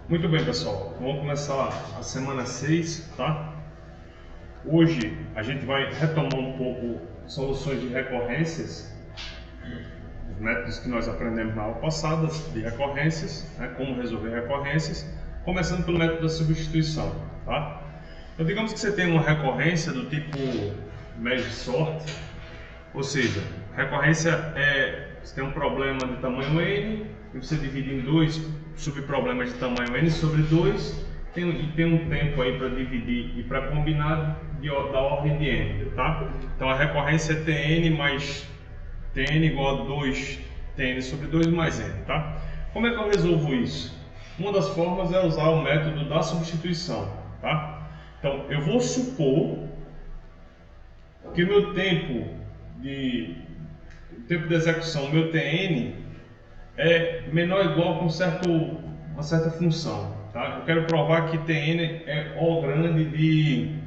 Muito bem, pessoal, vamos começar a semana 6, tá? Hoje a gente vai retomar um pouco soluções de recorrências, os métodos que nós aprendemos na aula passada de recorrências, né? Como resolver recorrências, começando pelo método da substituição, tá? Então, digamos que você tem uma recorrência do tipo merge sort, ou seja, recorrência é você tem um problema de tamanho n e você divide em dois subproblemas de tamanho n sobre 2 e tem um tempo aí para dividir e para combinar da ordem de n, tá? Então a recorrência é Tn mais Tn igual a 2 Tn sobre 2 mais n, tá? Como é que eu resolvo isso? Uma das formas é usar o método da substituição, tá? Então eu vou supor que o meu tempo de execução, meu Tn, é menor ou igual com uma certa função, tá? Eu quero provar que Tn é O grande de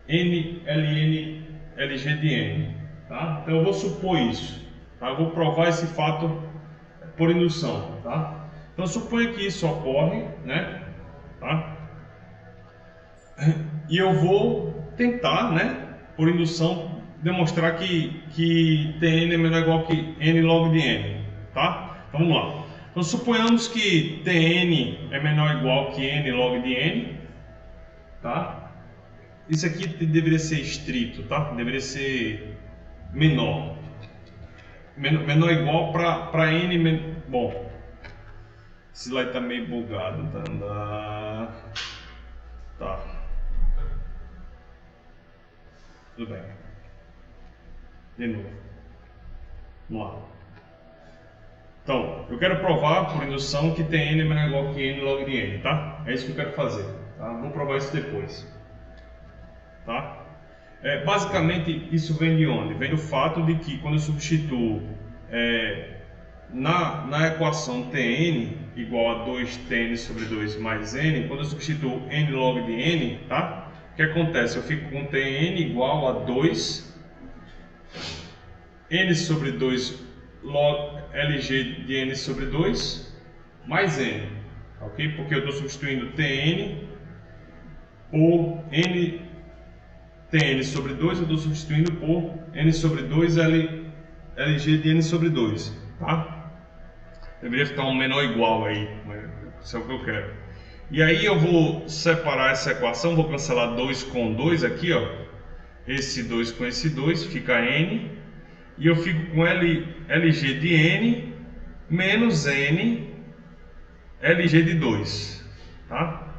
n ln lg de n, tá? Então eu vou supor isso, tá? Eu vou provar esse fato por indução, tá? Então suponha que isso ocorre, né? Tá? E eu vou tentar, né, por indução, demonstrar que Tn é menor ou igual que n log de n, tá? Então vamos lá. Então suponhamos que Tn é menor ou igual que n log de n, tá? Isso aqui deveria ser estrito, tá? Deveria ser menor. Menor ou igual para n. Bom, esse slide tá meio bugado, tá. Tudo bem. De novo. Vamos lá. Então, eu quero provar por indução que Tn é menor ou igual que n log de n, tá? É isso que eu quero fazer, tá? Vou provar isso depois, tá? Basicamente, isso vem de onde? Vem do fato de que quando eu substituo na equação Tn igual a 2Tn sobre 2 mais n, quando eu substituo n log de n, tá? O que acontece? Eu fico com Tn igual a 2 n sobre 2 log lg de n sobre 2 mais n, ok? Porque eu estou substituindo Tn por n Tn sobre 2, eu estou substituindo por n sobre 2 lg de n sobre 2, tá? Deveria ficar um menor igual aí, mas isso é o que eu quero. E aí eu vou separar essa equação, vou cancelar 2 com 2 aqui, ó. Esse 2 com esse 2 fica n. E eu fico com lg de n menos n lg de 2, tá?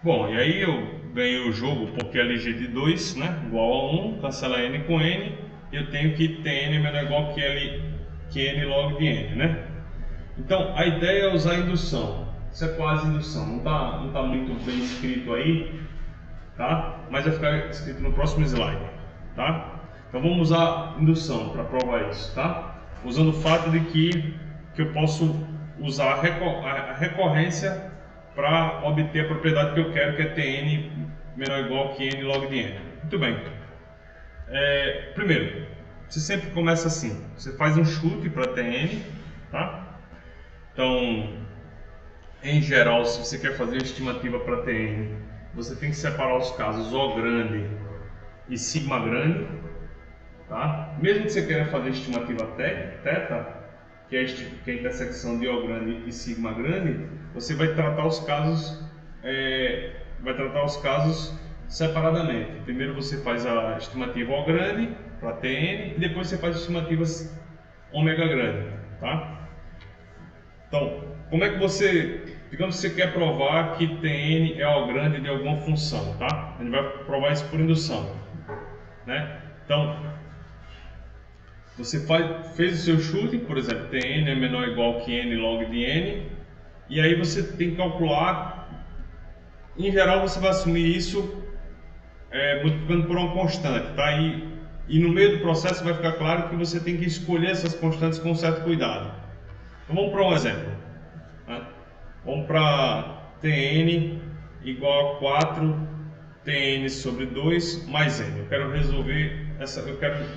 Bom, e aí eu ganhei o jogo porque lg de 2, né, igual a 1, cancela n com n, e eu tenho que Tn menor ou igual que n log de n, né? Então, a ideia é usar a indução. Isso é quase indução, não tá muito bem escrito aí, tá? Mas vai ficar escrito no próximo slide, tá? Então vamos usar indução para provar isso, tá? Usando o fato de que eu posso usar a recorrência para obter a propriedade que eu quero, que é Tn menor ou igual que n log de n. Muito bem. Primeiro, você sempre começa assim. Você faz um chute para Tn, tá? Então, em geral, se você quer fazer estimativa para Tn, você tem que separar os casos O grande e sigma grande. Tá? Mesmo que você queira fazer estimativa θ, que é a intersecção de O grande e sigma grande, você vai tratar os casos separadamente. Primeiro você faz a estimativa O grande para Tn e depois você faz estimativas ômega grande, tá? Então, como é que digamos que você quer provar que Tn é O grande de alguma função, tá? A gente vai provar isso por indução, né? Então, você fez o seu chute, por exemplo, Tn é menor ou igual que n log de n, e aí você tem que calcular, em geral você vai assumir isso multiplicando por uma constante, tá? E no meio do processo vai ficar claro que você tem que escolher essas constantes com certo cuidado. Então vamos para um exemplo, né? Vamos para Tn igual a 4 Tn sobre 2 mais n. Eu quero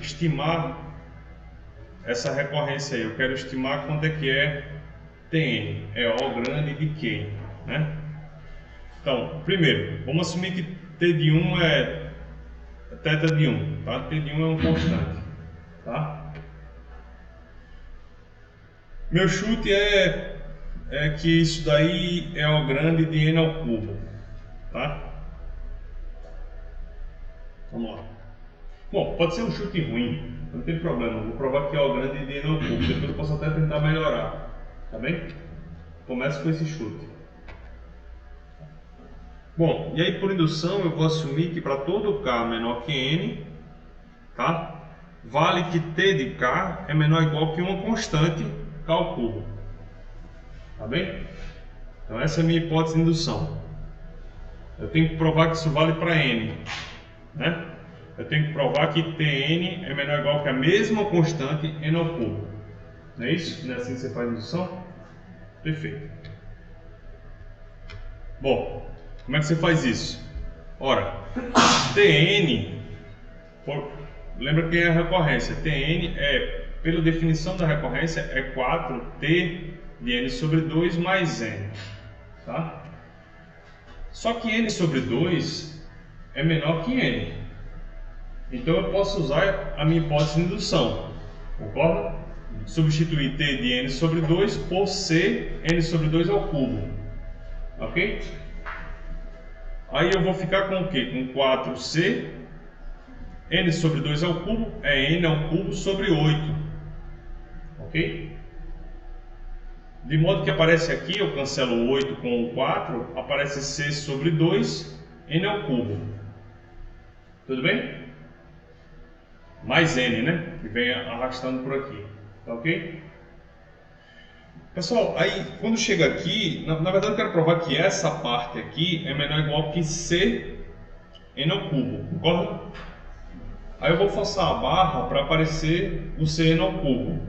estimar essa recorrência aí, eu quero estimar quanto é que é Tn é O grande de Q, né? Então, primeiro, vamos assumir que T de 1 é θ de 1, tá? T de 1 é um constante, tá? Meu chute é que isso daí é O grande de N ao cubo, tá? Vamos lá. Bom, pode ser um chute ruim, não tem problema, vou provar que é O grande de N ao cubo, depois eu posso até tentar melhorar, tá bem? Começa com esse chute. Bom, e aí por indução eu vou assumir que para todo K menor que N, tá? Vale que T de K é menor ou igual que uma constante K ao cubo, tá bem? Então essa é a minha hipótese de indução. Eu tenho que provar que isso vale para N, né? Eu tenho que provar que Tn é menor ou igual que a mesma constante N ao cubo. Não é isso? Não é assim que você faz a indução? Perfeito. Bom, como é que você faz isso? Ora, Tn, lembra que é a recorrência. Tn é, pela definição da recorrência, é 4t de n sobre 2 mais n. Tá? Só que n sobre 2 é menor que n. Então eu posso usar a minha hipótese de indução. Concorda? Substituir t de n sobre 2 por c n sobre 2 ao cubo. Ok? Aí eu vou ficar com o quê? Com 4c n sobre 2 ao cubo é n ao cubo sobre 8. Ok? De modo que aparece aqui, eu cancelo o 8 com o 4, aparece c sobre 2 n ao cubo. Tudo bem? Mais n, né? Que vem arrastando por aqui. Tá ok? Pessoal, aí quando chega aqui, na verdade eu quero provar que essa parte aqui é menor ou igual que c n ao cubo, concorda? Aí eu vou forçar a barra para aparecer o c n ao cubo.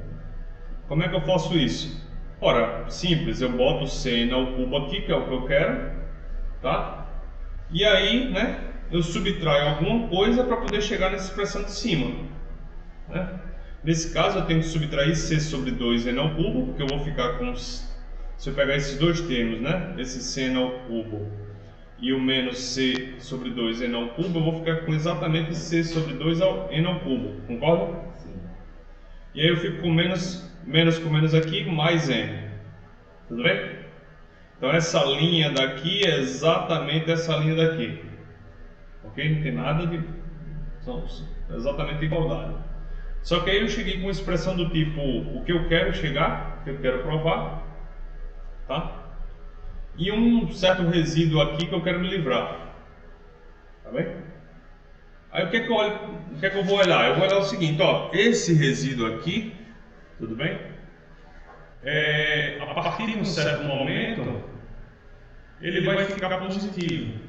Como é que eu faço isso? Ora, simples, eu boto o c n ao cubo aqui, que é o que eu quero, tá? E aí, né, eu subtraio alguma coisa para poder chegar nessa expressão de cima, né? Nesse caso eu tenho que subtrair c sobre 2n ao cubo, porque eu vou ficar com, se eu pegar esses dois termos, né, esse c ao cubo e o menos c sobre 2n ao cubo, eu vou ficar com exatamente c sobre 2n ao cubo, concorda? Sim. E aí eu fico com menos com menos aqui, mais n, tudo bem? Então essa linha daqui é exatamente essa linha daqui, ok? Não tem nada de... são exatamente igualdade. Só que aí eu cheguei com uma expressão do tipo o que eu quero chegar, o que eu quero provar, tá? E um certo resíduo aqui que eu quero me livrar, tá bem? Aí o que é que eu vou olhar? Eu vou olhar o seguinte, ó, esse resíduo aqui, tudo bem? A partir de um certo momento, ele vai ficar positivo.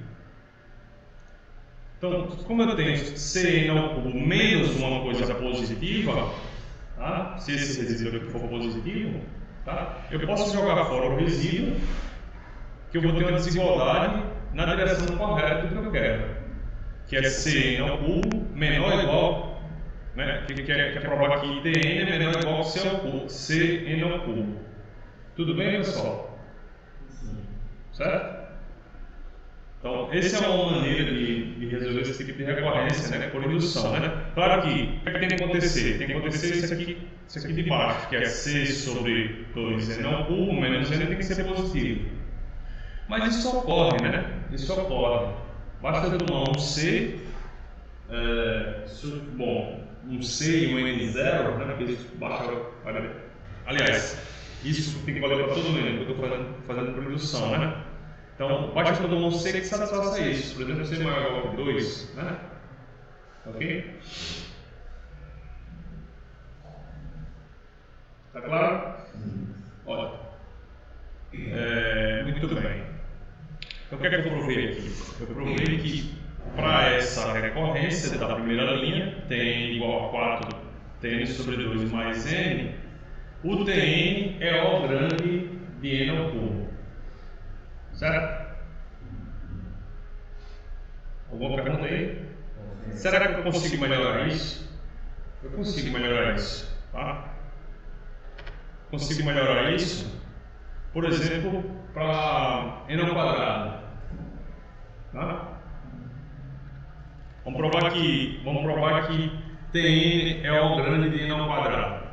Então, como eu tenho c ao cubo menos uma coisa positiva, tá? Se esse resíduo aqui for positivo, tá? Eu posso jogar fora o resíduo, que eu vou ter uma desigualdade na direção correta do que eu quero, que é c ao cubo menor ou igual, né? que quer provar que Tn é menor ou igual que c ao cubo. Tudo bem, pessoal? Sim. Certo? Então, essa é uma maneira de resolver esse tipo de recorrência, né, por indução, né? Claro que, o que tem que acontecer? Tem que acontecer isso aqui de baixo, que é c sobre 2n ao cubo menos n, tem que ser positivo. Mas isso ocorre, né? Isso ocorre. Basta eu tomar um c, um c e um n0, né? Porque isso baixa, aliás, isso tem que valer para todo mundo, que eu estou fazendo por indução, né? Então, basta eu tomar um c que satisfaça isso. Por exemplo, c maior ou igual que 2, né? Ok? Tá claro? Olha. Muito bem. Então, o que é que eu provei aqui? Eu provei que para essa recorrência da primeira linha, Tn igual a 4 Tn sobre 2 mais n, o Tn é O grande de n ao cubo. Certo? Alguma pergunta aí? Será que eu consigo melhorar isso? Eu consigo melhorar isso, tá? Consigo melhorar isso por exemplo, para n ao quadrado. Tá? Vamos provar que Tn é o grande de n ao quadrado.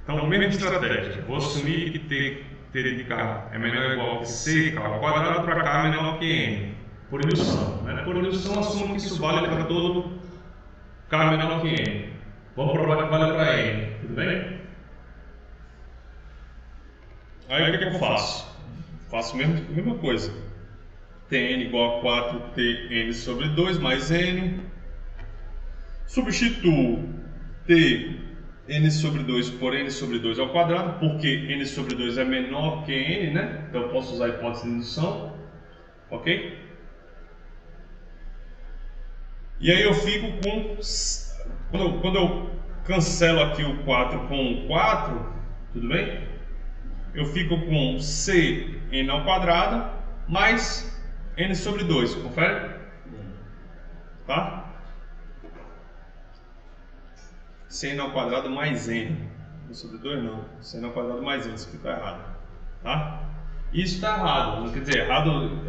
Então, mesma estratégia. Vou assumir que T de K é menor ou igual que C ao quadrado para K é menor que N. Por indução. Né? Por indução, assumo que isso vale para todo K menor que N. Vamos provar que vale para N. Tudo bem? Aí o que eu faço? Faço a mesma coisa. Tn igual a 4Tn sobre 2 mais N. Substituo Tn sobre 2 por N sobre 2 ao quadrado, porque N sobre 2 é menor que N, né? Então eu posso usar a hipótese de indução. Ok? E aí eu fico com... Quando eu cancelo aqui o 4 com o 4, tudo bem? Eu fico com Cn ao quadrado mais N sobre 2, confere? Tá? Cn ao quadrado mais N. N sobre 2 não. Cn ao quadrado mais N, isso aqui está errado. Tá? Isso está errado. Não quer dizer, errado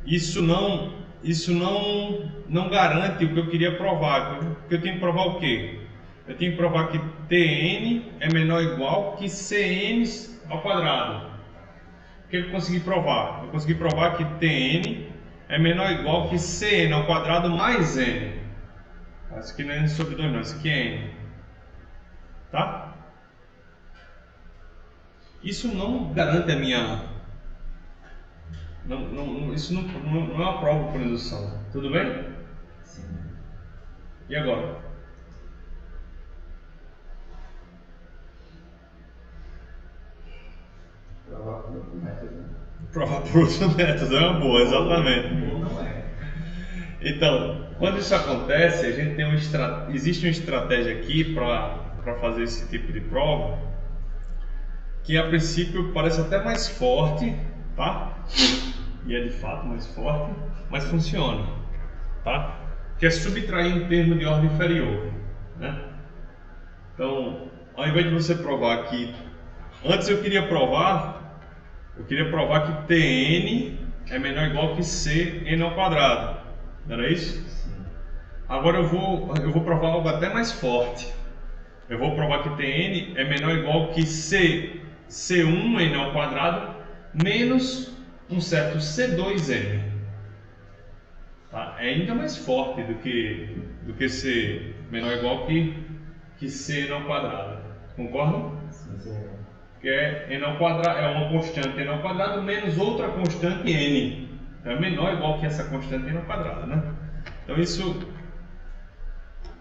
isso não garante o que eu queria provar. Porque eu tenho que provar o quê? Eu tenho que provar que Tn é menor ou igual que Cn ao quadrado. O que eu consegui provar? Eu consegui provar que Tn é menor ou igual que Cn ao quadrado mais N. Isso aqui não é N sobre 2 não, isso aqui é N. Tá? Isso não garante a minha... isso não é uma prova por indução. Tudo bem? Sim. E agora? Provar por outro método. Provar por outro método, é uma boa, exatamente. Ou não é. Então, quando isso acontece, a gente tem existe uma estratégia aqui para fazer esse tipo de prova, que a princípio parece até mais forte, tá? E é de fato mais forte, mas funciona, tá? Que é subtrair um termo de ordem inferior, né? Então, ao invés de você provar que... Antes eu queria provar que Tn é menor ou igual que Cn ao quadrado. Não era isso? Sim. Agora eu vou provar algo até mais forte. Eu vou provar que Tn é menor ou igual que C1n ao quadrado menos um certo C2n. Tá? É ainda mais forte do que C menor ou igual que Cn ao quadrado. Concordam? Sim. Que é n ao quadrado, é uma constante n ao quadrado menos outra constante n. É menor ou igual que essa constante n ao quadrado, né? Então isso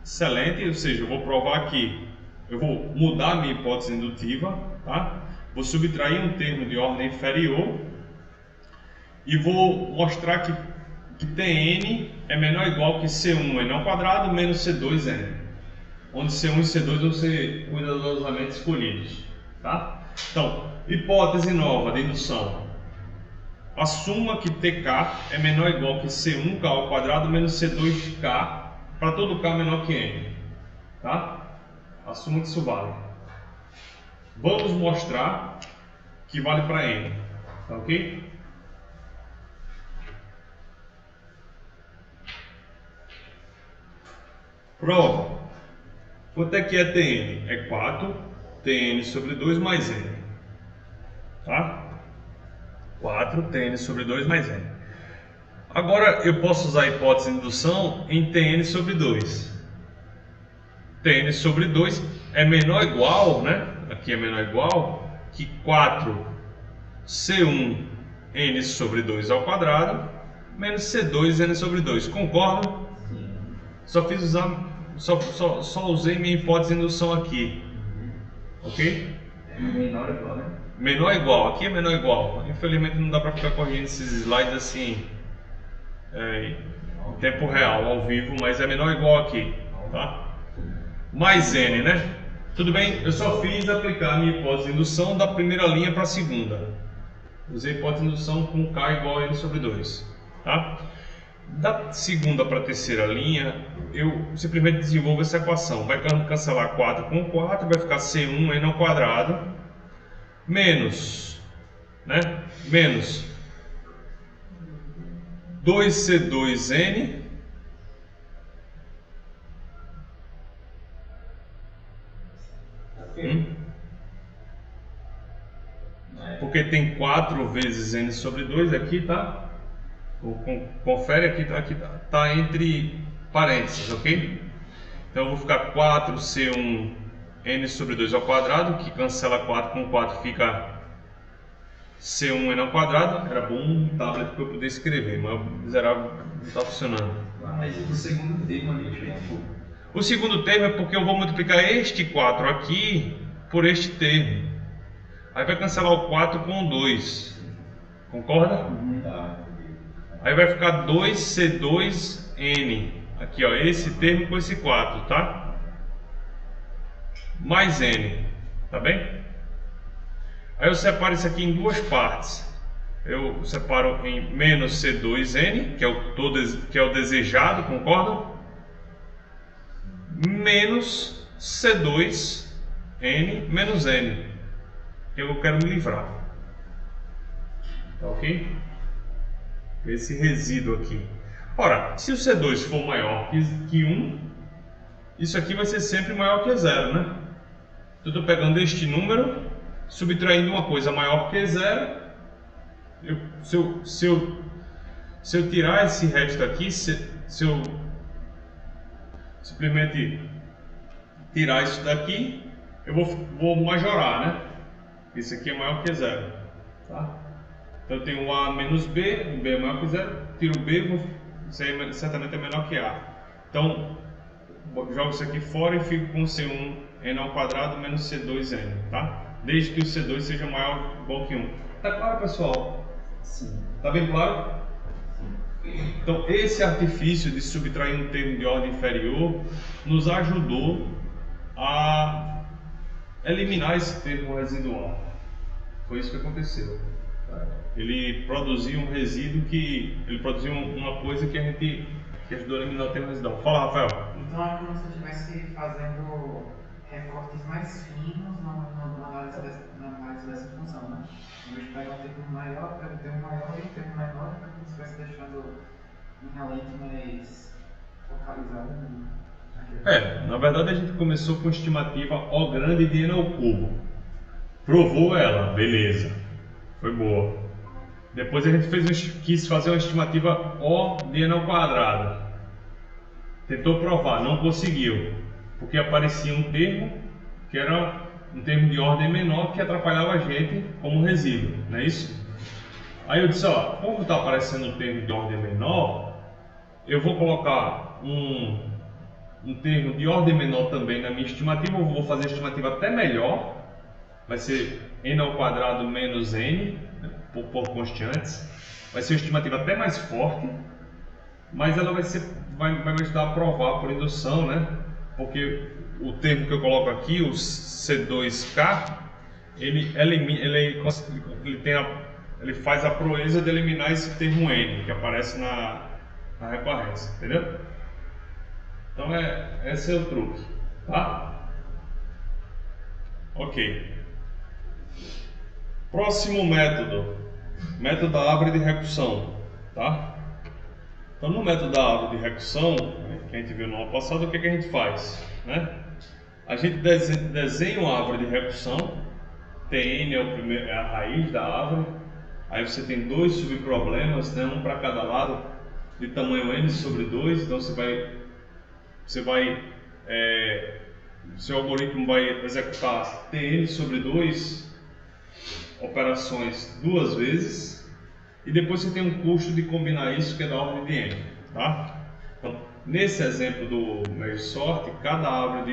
excelente, ou seja, eu vou provar que eu vou mudar a minha hipótese indutiva, tá? Vou subtrair um termo de ordem inferior e vou mostrar que Tn é menor ou igual que C1n ao quadrado menos C2n, onde C1 e C2 vão ser cuidadosamente escolhidos, tá? Então, hipótese nova de indução. Assuma que Tk é menor ou igual que C1k ao quadrado menos C2k para todo k menor que n. Tá? Assuma que isso vale. Vamos mostrar que vale para n. Tá ok? Prova. Quanto é que é Tn? É 4 Tn sobre 2 mais n. Tá? 4 Tn sobre 2 mais n. Agora eu posso usar a hipótese de indução em Tn sobre 2. Tn sobre 2 é menor ou igual, né? Aqui é menor ou igual que 4 C1n sobre 2 ao quadrado menos C2n sobre 2. Concordam? Sim. Só usei minha hipótese de indução aqui. Ok? Menor ou igual, né? Menor ou igual, aqui é menor ou igual. Infelizmente não dá para ficar corrigendo esses slides assim em tempo real, ao vivo, mas é menor ou igual aqui, tá? Mais n, né? Tudo bem, eu só fiz aplicar a minha hipótese de indução da primeira linha para a segunda. Usei a hipótese de indução com k igual a n sobre 2, tá? Da segunda para a terceira linha, eu simplesmente desenvolvo essa equação. Vai cancelar 4 com 4, vai ficar C1n ao quadrado menos, né? Menos 2C2N porque tem 4 vezes N sobre 2 aqui, tá? Confere aqui, tá entre parênteses, ok? Então eu vou ficar 4C1 N sobre 2 ao quadrado, que cancela 4 com 4, fica C1 N ao quadrado. Era bom um tablet para eu poder escrever, mas o miserável não está funcionando. Mas o segundo termo ali, gente. O segundo termo é porque eu vou multiplicar este 4 aqui por este termo. Aí vai cancelar o 4 com o 2. Concorda? Aí vai ficar 2C2N. Aqui, ó, esse termo com esse 4, tá? Mais N, tá bem? Aí eu separo isso aqui em duas partes. Eu separo em menos C2N, que é o desejado, concorda? Menos C2N menos N, que eu quero me livrar. Tá ok? Esse resíduo aqui. Ora, se o C2 for maior que 1, isso aqui vai ser sempre maior que 0, né? Eu estou pegando este número, subtraindo uma coisa maior que 0. Se eu tirar esse resto aqui, se eu simplesmente tirar isso daqui, eu vou majorar, né? Isso aqui é maior que 0, tá? Então eu tenho A menos B, o B é maior que 0, tiro o B, isso aí certamente é menor que A. Então, jogo isso aqui fora e fico com C1 N ao quadrado menos C2N, tá? Desde que o C2 seja maior ou igual que 1. Tá claro, pessoal? Sim. Tá bem claro? Sim. Então, esse artifício de subtrair um termo de ordem inferior nos ajudou a eliminar esse termo residual. Foi isso que aconteceu. Ele produziu um resíduo ele produziu uma coisa que ajudou a eliminar o termo residual. Fala, Rafael. Então é como se eu estivesse fazendo recortes mais finos na análise dessa função, né? Em vez de pegar um termo maior, pega um termo maior e um termo menor, é como se estivesse deixando minha lente mais focalizada. Na verdade a gente começou com estimativa O grande de N ao cubo. Provou ela, beleza. Foi boa. Depois a gente quis fazer uma estimativa O de N ao quadrado. Tentou provar, não conseguiu. Porque aparecia um termo que era um termo de ordem menor que atrapalhava a gente como resíduo, não é isso? Aí eu disse, ó, como está aparecendo um termo de ordem menor, eu vou colocar um termo de ordem menor também na minha estimativa. Eu vou fazer a estimativa até melhor. Vai ser N ao quadrado menos N, por constantes. Vai ser uma estimativa até mais forte, mas ela vai me ajudar a provar por indução, né? Porque o termo que eu coloco aqui, o C2K, ele faz a proeza de eliminar esse termo N que aparece na recorrência, entendeu? Então esse é o truque, tá? Ok. Próximo método da árvore de recursão, tá? Então no método da árvore de recursão, que a gente viu no ano passado, o que a gente faz, né? A gente desenha uma árvore de recursão, Tn é a raiz da árvore, aí você tem dois subproblemas, né? Um para cada lado, de tamanho n sobre 2, então seu algoritmo vai executar Tn sobre 2 operações duas vezes, e depois você tem um custo de combinar isso que é da ordem de n, tá? Então, nesse exemplo do merge sort, cada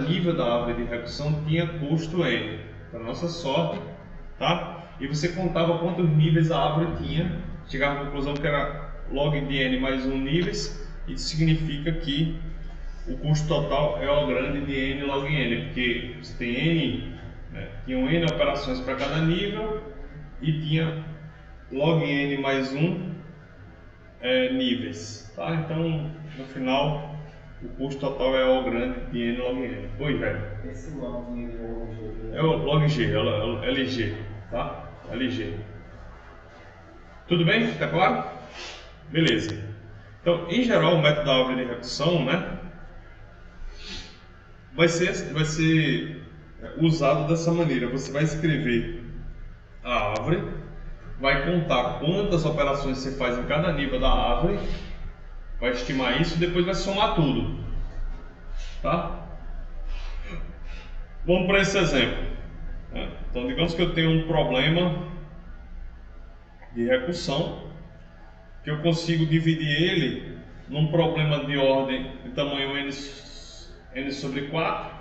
nível da árvore de recursão tinha custo n, para nossa sorte, tá? E você contava quantos níveis a árvore tinha, chegava à conclusão que era log de n mais 1 níveis, isso significa que o custo total é O grande de n log n, porque você tem n, tinham n operações para cada nível e tinha log n mais 1 níveis, tá? Então no final o custo total é O grande de N log N. Oi, velho. Esse log é o log G, é o LG, tá? LG. Tudo bem? Tá claro? Beleza. Então, em geral, o método da árvore de recursão, né, vai ser usado dessa maneira. Você vai escrever a árvore, vai contar quantas operações você faz em cada nível da árvore, vai estimar isso e depois vai somar tudo, tá? Vamos para esse exemplo. Então, digamos que eu tenho um problema de recursão, que eu consigo dividir ele num problema de ordem de tamanho n sobre 4,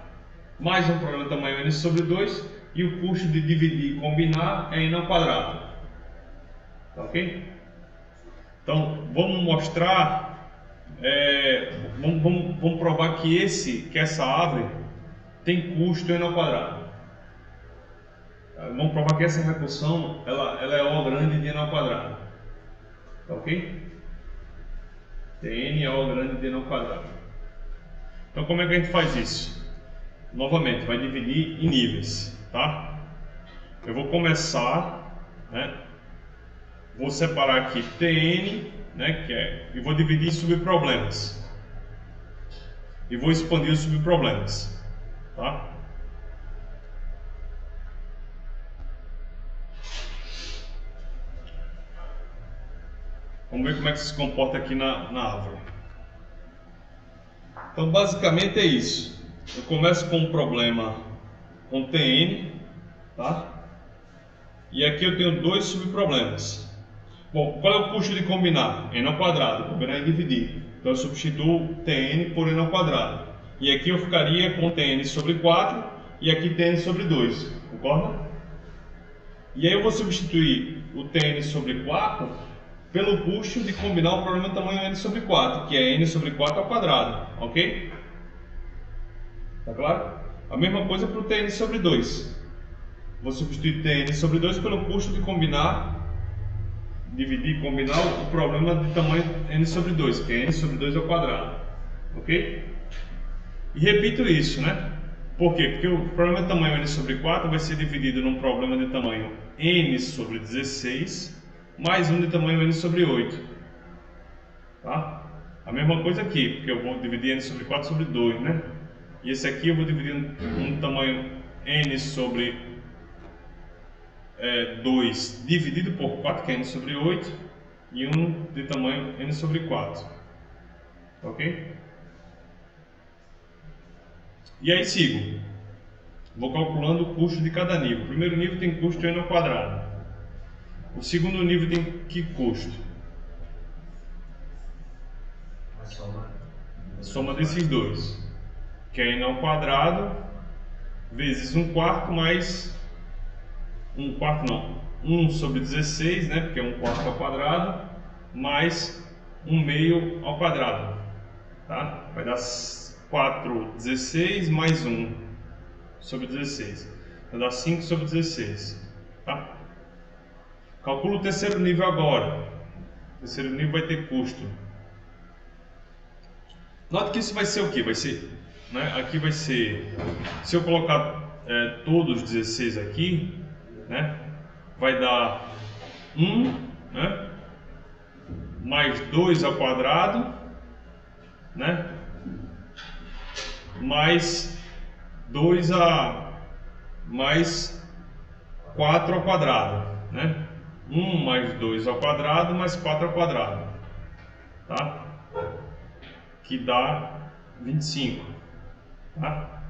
mais um problema de tamanho n sobre 2, e o custo de dividir e combinar é n ao quadrado. Tá ok? Então, vamos mostrar, vamos provar que essa árvore tem custo n ao quadrado. Vamos provar que essa recursão ela é O grande de n ao quadrado. Tá ok? Tem n O grande de n ao quadrado. Então, como é que a gente faz isso? Novamente, vai dividir em níveis, tá? Eu vou começar, né? Vou separar aqui Tn, né? E vou dividir em subproblemas. E vou expandir os subproblemas, tá? Vamos ver como é que se comporta aqui na árvore. Então, basicamente é isso. Eu começo com um problema com Tn, tá? E aqui eu tenho dois subproblemas. Bom, qual é o custo de combinar? N ao quadrado, combinar e dividir. Então eu substituo Tn por N ao quadrado. E aqui eu ficaria com Tn sobre 4 e aqui Tn sobre 2, concorda? E aí eu vou substituir o Tn sobre 4 pelo custo de combinar o problema do tamanho n sobre 4, que é n sobre 4 ao quadrado, ok? Tá claro? A mesma coisa para o Tn sobre 2. Vou substituir Tn sobre 2 pelo custo de combinar, dividir e combinar o problema de tamanho n sobre 2, que é n sobre 2 ao quadrado, ok? E repito isso, né? Por quê? Porque o problema de tamanho n sobre 4 vai ser dividido num problema de tamanho n sobre 16 mais um de tamanho n sobre 8, tá? A mesma coisa aqui, porque eu vou dividir n sobre 4 sobre 2, né? E esse aqui eu vou dividir um tamanho n sobre 2 dividido por 4, que é n sobre 8, e um de tamanho n sobre 4, ok? E aí sigo, vou calculando o custo de cada nível. O primeiro nível tem custo n ao quadrado. O segundo nível tem que custo? A soma desses dois, que é n ao quadrado vezes 1/4 mais 1/4 não, 1 sobre 16, né, porque é 1/4 ao quadrado, mais 1/2 ao quadrado, tá? Vai dar 4/16 mais 1 sobre 16, vai dar 5 sobre 16, tá? Calculo o terceiro nível agora. O terceiro nível vai ter custo. Note que isso vai ser o que? Vai ser, né? Aqui vai ser, se eu colocar todos os 16 aqui, né? Vai dar 1, né? Mais 2 ao quadrado, né? Mais 2 mais 4 ao quadrado, né? 1 mais 2 ao quadrado mais 4 ao quadrado, tá? Que dá 25, tá?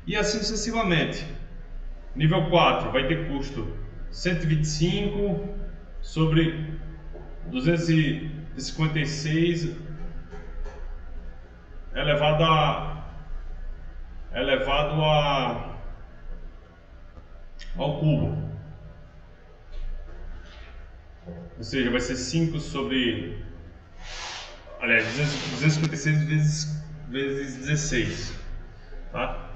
E assim sucessivamente. Nível 4 vai ter custo 125 sobre 256 elevado ao cubo. Ou seja, vai ser 5 sobre... Aliás, 256 vezes 16. Tá?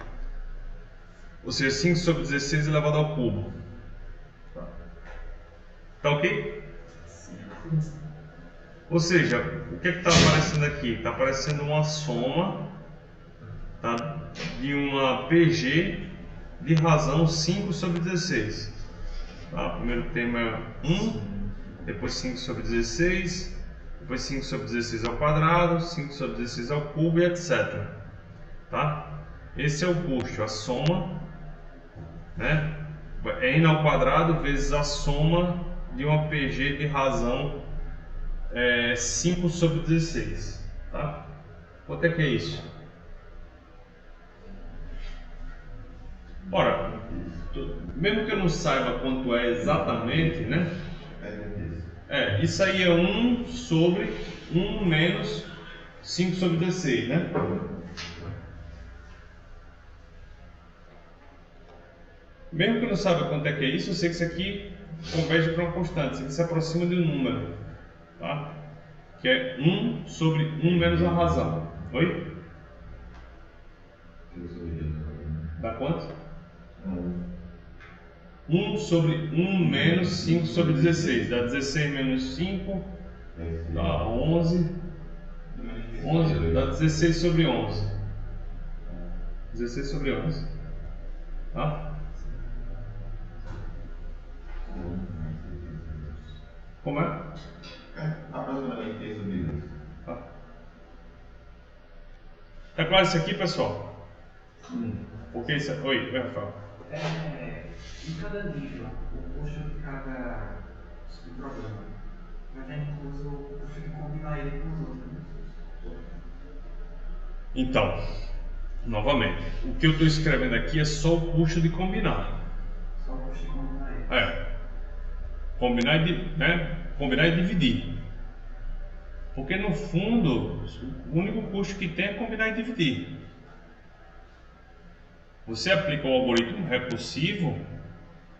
Ou seja, 5 sobre 16 elevado ao cubo. Tá ok? Ou seja, o que está aparecendo aqui? Está aparecendo uma soma, tá, de uma PG de razão 5 sobre 16. Tá? O primeiro termo é 1, depois 5 sobre 16, depois 5 sobre 16 ao quadrado, 5 sobre 16 ao cubo e etc. Tá? Esse é o custo, a soma, né? É n ao quadrado vezes a soma de uma PG de razão 5 sobre 16. Tá? Quanto é que é isso? Ora, mesmo que eu não saiba quanto é exatamente, né? Isso aí é 1 sobre 1 menos 5 sobre 16, né? Mesmo que eu não saiba quanto é que é isso, eu sei que isso aqui converge para uma constante, isso aqui se aproxima de um número, tá? Que é 1 sobre 1 menos a razão. Oi? Dá quanto? 1 sobre 1 menos 5 sobre 16. Dá 16 menos 5, dá 11. 11 dá 16 sobre 11. 16 sobre 11. Tá? Como é? Aproximadamente isso mesmo. Tá claro isso aqui, pessoal? Porque isso... Oi, Rafael. Em cada nível, o custo de cada problema vai ter incluso o custo de combinar ele com os outros. Então, novamente, o que eu estou escrevendo aqui é só o custo de combinar. Só o custo de combinar ele. Combinar e dividir. Porque no fundo, o único custo que tem é combinar e dividir. Você aplica o algoritmo recursivo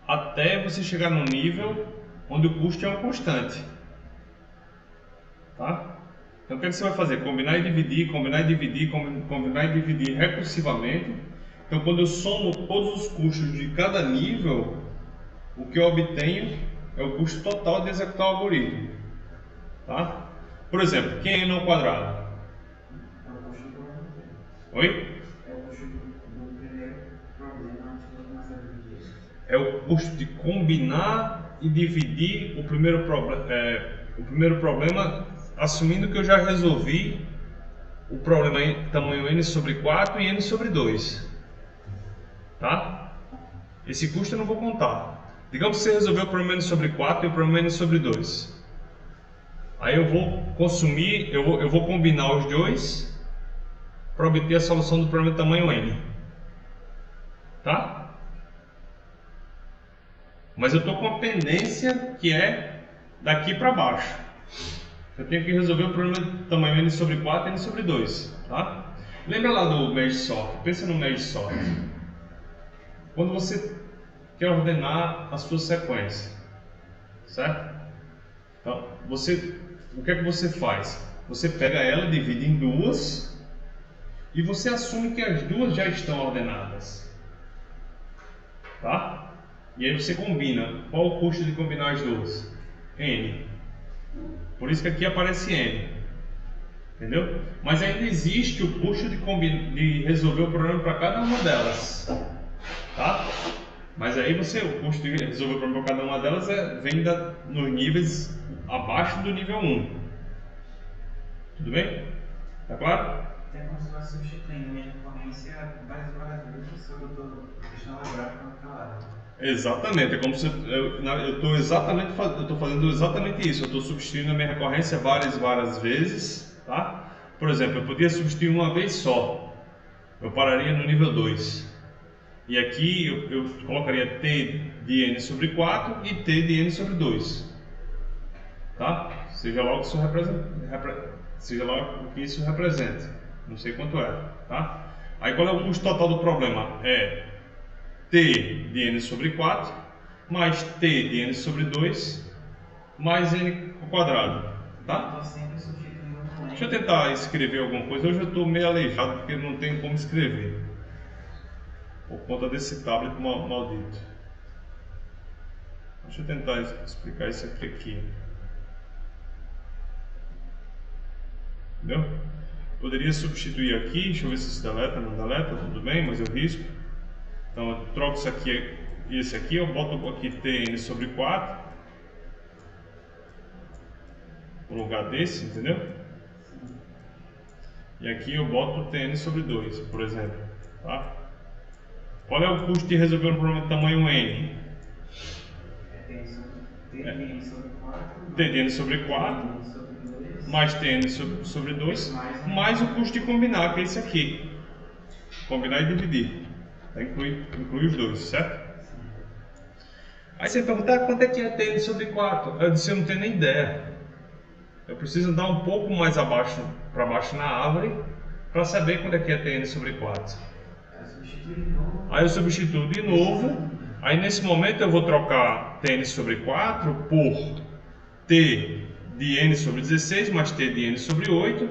até você chegar no nível onde o custo é uma constante. Tá? Então o que você vai fazer? Combinar e dividir, combinar e dividir, combinar e dividir recursivamente. Então quando eu somo todos os custos de cada nível, o que eu obtenho é o custo total de executar o algoritmo. Tá? Por exemplo, quem é n ao quadrado? É o custo do primeiro. Oi? É o custo do primeiro problema antes de eu começar a dividir. É o custo de combinar e dividir o primeiro problema, assumindo que eu já resolvi o problema em tamanho n sobre 4 e n sobre 2. Tá? Esse custo eu não vou contar. Digamos que você resolveu o problema n sobre 4 e o problema n sobre 2. Aí eu vou consumir, eu vou combinar os dois para obter a solução do problema de tamanho n. Tá? Mas eu estou com a pendência que é daqui para baixo. Eu tenho que resolver o problema de tamanho n sobre 4 e n sobre 2. Tá? Lembra lá do merge sort? Pensa no merge sort. Quando você quer ordenar a sua sequência, certo? Então, o que é que você faz? Você pega ela, divide em duas e você assume que as duas já estão ordenadas. Tá? E aí você combina. Qual o custo de combinar as duas? N. Por isso que aqui aparece N. Entendeu? Mas ainda existe o custo de resolver o problema para cada uma delas. Tá? Mas aí o custo de resolver o problema para cada uma delas vem nos níveis abaixo do nível 1. Tudo bem? Tá claro? É como se fosse substituindo a minha recorrência várias vezes, só que eu estou deixando ela gráfica calada. Exatamente, é como se eu estou fazendo exatamente isso. Eu estou substituindo a minha recorrência várias vezes, tá? Por exemplo, eu podia substituir uma vez só. Eu pararia no nível 2. E aqui eu colocaria t de n sobre 4 e t de n sobre 2. Tá? Seja lá o que isso representa. Não sei quanto é. Tá? Aí qual é o custo total do problema? É t de n sobre 4 mais t de n sobre 2 mais n ao quadrado. Tá? Deixa eu tentar escrever alguma coisa. Hoje eu estou meio aleijado porque não tenho como escrever por conta desse tablet maldito. Deixa eu tentar explicar isso aqui. Entendeu? Poderia substituir aqui, deixa eu ver se isso deleta, não deleta, tudo bem, mas eu risco. Então eu troco isso aqui e esse aqui, eu boto aqui Tn sobre 4 no lugar desse, entendeu? E aqui eu boto Tn sobre 2, por exemplo, tá? Qual é o custo de resolver um problema de tamanho n? Tn sobre 4. Tn sobre 4 mais Tn sobre 2 mais o custo de combinar, que é esse aqui. Combinar e dividir. Inclui os dois, certo? Aí você pergunta, quanto é que é Tn sobre 4? Eu disse, eu não tenho nem ideia. Eu preciso andar um pouco mais abaixo, para baixo na árvore, para saber quanto é que é Tn sobre 4. Aí eu substituo de novo. Aí nesse momento eu vou trocar Tn sobre 4 por T de n sobre 16 mais T de n sobre 8.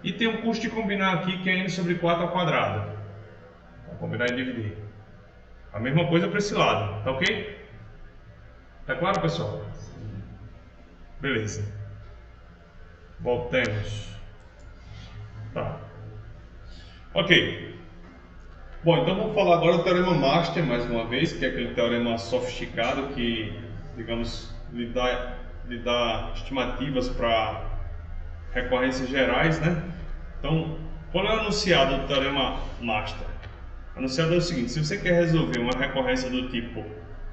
E tem um custo de combinar aqui que é n sobre 4 ao quadrado. Vou combinar e dividir. A mesma coisa para esse lado, tá ok? Tá claro, pessoal? Beleza. Voltemos. Tá. Ok. Bom, então vamos falar agora do teorema Master mais uma vez, que é aquele teorema sofisticado que, digamos, lhe dá estimativas para recorrências gerais, né? Então, qual é o enunciado do teorema Master? O enunciado é o seguinte: se você quer resolver uma recorrência do tipo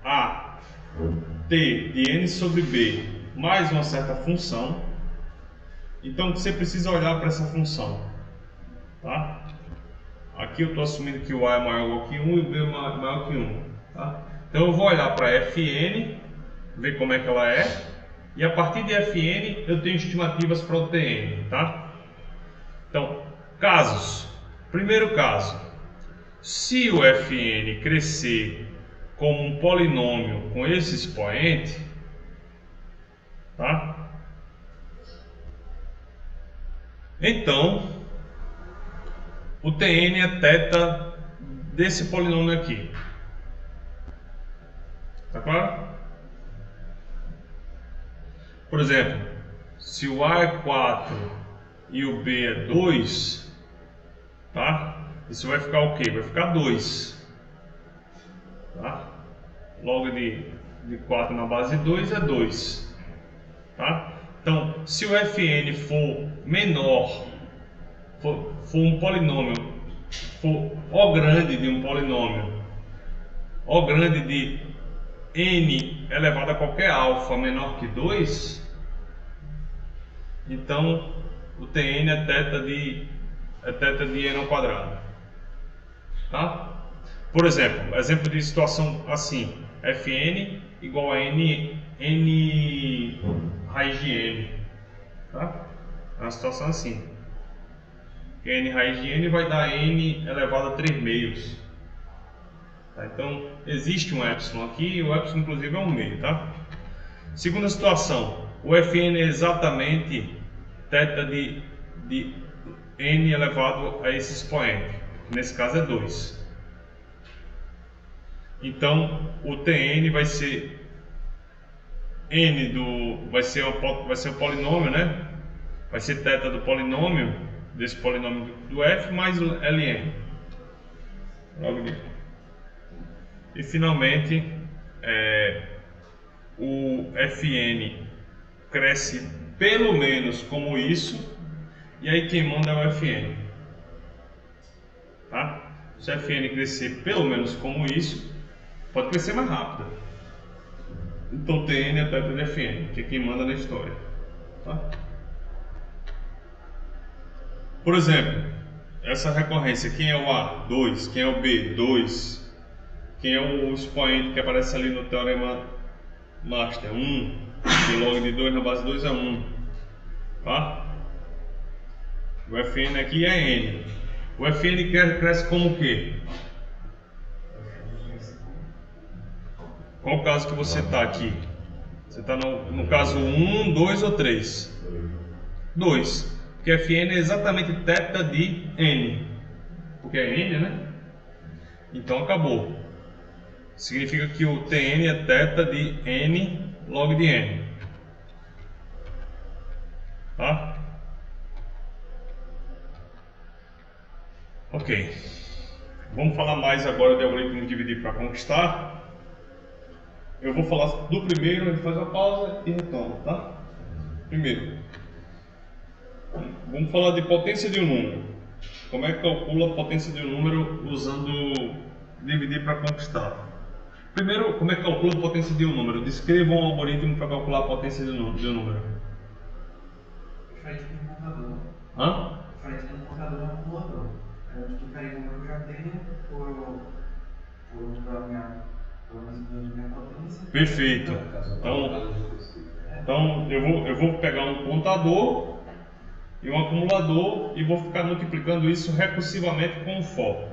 A, T de n sobre B mais uma certa função, então você precisa olhar para essa função, tá? Aqui eu estou assumindo que o A é maior ou igual que 1 e o B é maior que 1, tá? Então eu vou olhar para Fn, ver como é que ela é, e a partir de Fn eu tenho estimativas para o Tn, tá? Então, casos. Primeiro caso, se o Fn crescer como um polinômio com esse expoente, tá? Então, o Tn é θ desse polinômio aqui. Tá claro? Por exemplo, se o A é 4 e o B é 2, tá? Isso vai ficar o quê? Vai ficar 2. Tá? Log de 4 na base de 2 é 2. Tá? Então, se o Fn for menor, for um polinômio, for O grande de um polinômio, O grande de n elevado a qualquer alfa menor que 2, então o Tn é θ de n ao quadrado. Tá? Por exemplo de situação assim: Fn igual a n raiz de n. Tá? É uma situação assim. N raiz de n vai dar n elevado a 3 meios. Tá? Então existe um epsilon aqui e o epsilon inclusive é um meio. Tá? Segunda situação: o Fn é exatamente θ de n elevado a esse expoente. Nesse caso é 2. Então o Tn vai ser vai ser um polinômio, né? Vai ser θ do polinômio, desse polinômio do f mais ln. E finalmente o Fn cresce pelo menos como isso, e aí quem manda é o Fn. Tá? Se o Fn crescer pelo menos como isso, pode crescer mais rápido. Então Tn é θ de Fn, que é quem manda na história. Tá? Por exemplo, essa recorrência, quem é o A? 2. Quem é o B? 2. Quem é o expoente que aparece ali no teorema Master? 1. Que log de 2 na base 2 é 1. Tá? O Fn aqui é n. O Fn cresce como o quê? Qual o caso que você está aqui? Você está no caso 1, 2 ou 3? 2. Porque Fn é exatamente θ de n. Porque é n, né? Então acabou. Significa que o Tn é θ de n log de n. Tá? Ok. Vamos falar mais agora de algoritmo de dividir para conquistar. Eu vou falar do primeiro, a gente faz uma pausa e retoma, tá? Primeiro, vamos falar de potência de um número. Como é que calcula a potência de um número usando dividir para conquistar? Primeiro, como é que calcula a potência de um número? Descreva um algoritmo para calcular a potência de um número. Frente de um computador. Hã? Frente de um computador é um acumulador. Eu multiplicaria o número que eu já tenho por minha potência. Perfeito. Então eu vou pegar um contador e um acumulador e vou ficar multiplicando isso recursivamente com um for.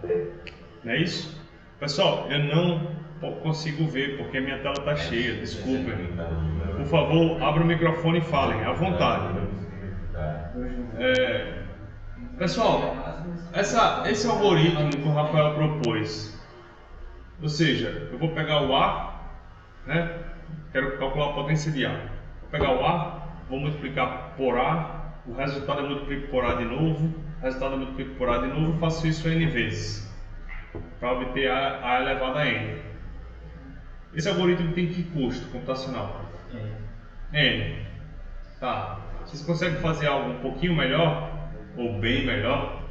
Não é isso? Pessoal, eu não consigo ver porque minha tela está cheia, desculpem. Por favor, abra o microfone e falem, à vontade. Pessoal, esse algoritmo que o Rafael propôs, ou seja, eu vou pegar o A, né? Quero calcular a potência de A. Vou pegar o A, vou multiplicar por A, o resultado eu multiplico por A de novo, o resultado eu multiplico por A de novo, faço isso N vezes, para obter A elevado a N. Esse algoritmo tem que custo computacional? N. Tá. Vocês conseguem fazer algo um pouquinho melhor? Ou bem melhor?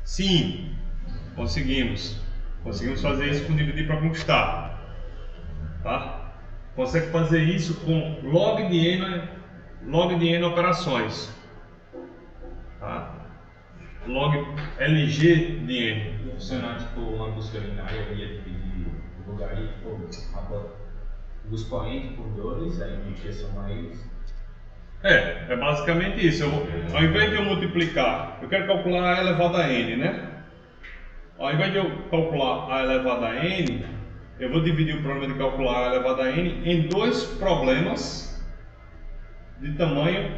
Sim, conseguimos. Conseguimos fazer isso com dividir para conquistar. Tá? Consegue fazer isso com log de n operações. Tá? Log LG de n. Funcionar tipo uma busca binária, eu ia dividir o logaritmo, o expoente por 2, aí a gente ia somar eles. É basicamente isso. Ao invés de eu multiplicar, eu quero calcular a elevado a n, né? Ao invés de eu calcular a elevado a n, eu vou dividir o problema de calcular a elevado a n em dois problemas de tamanho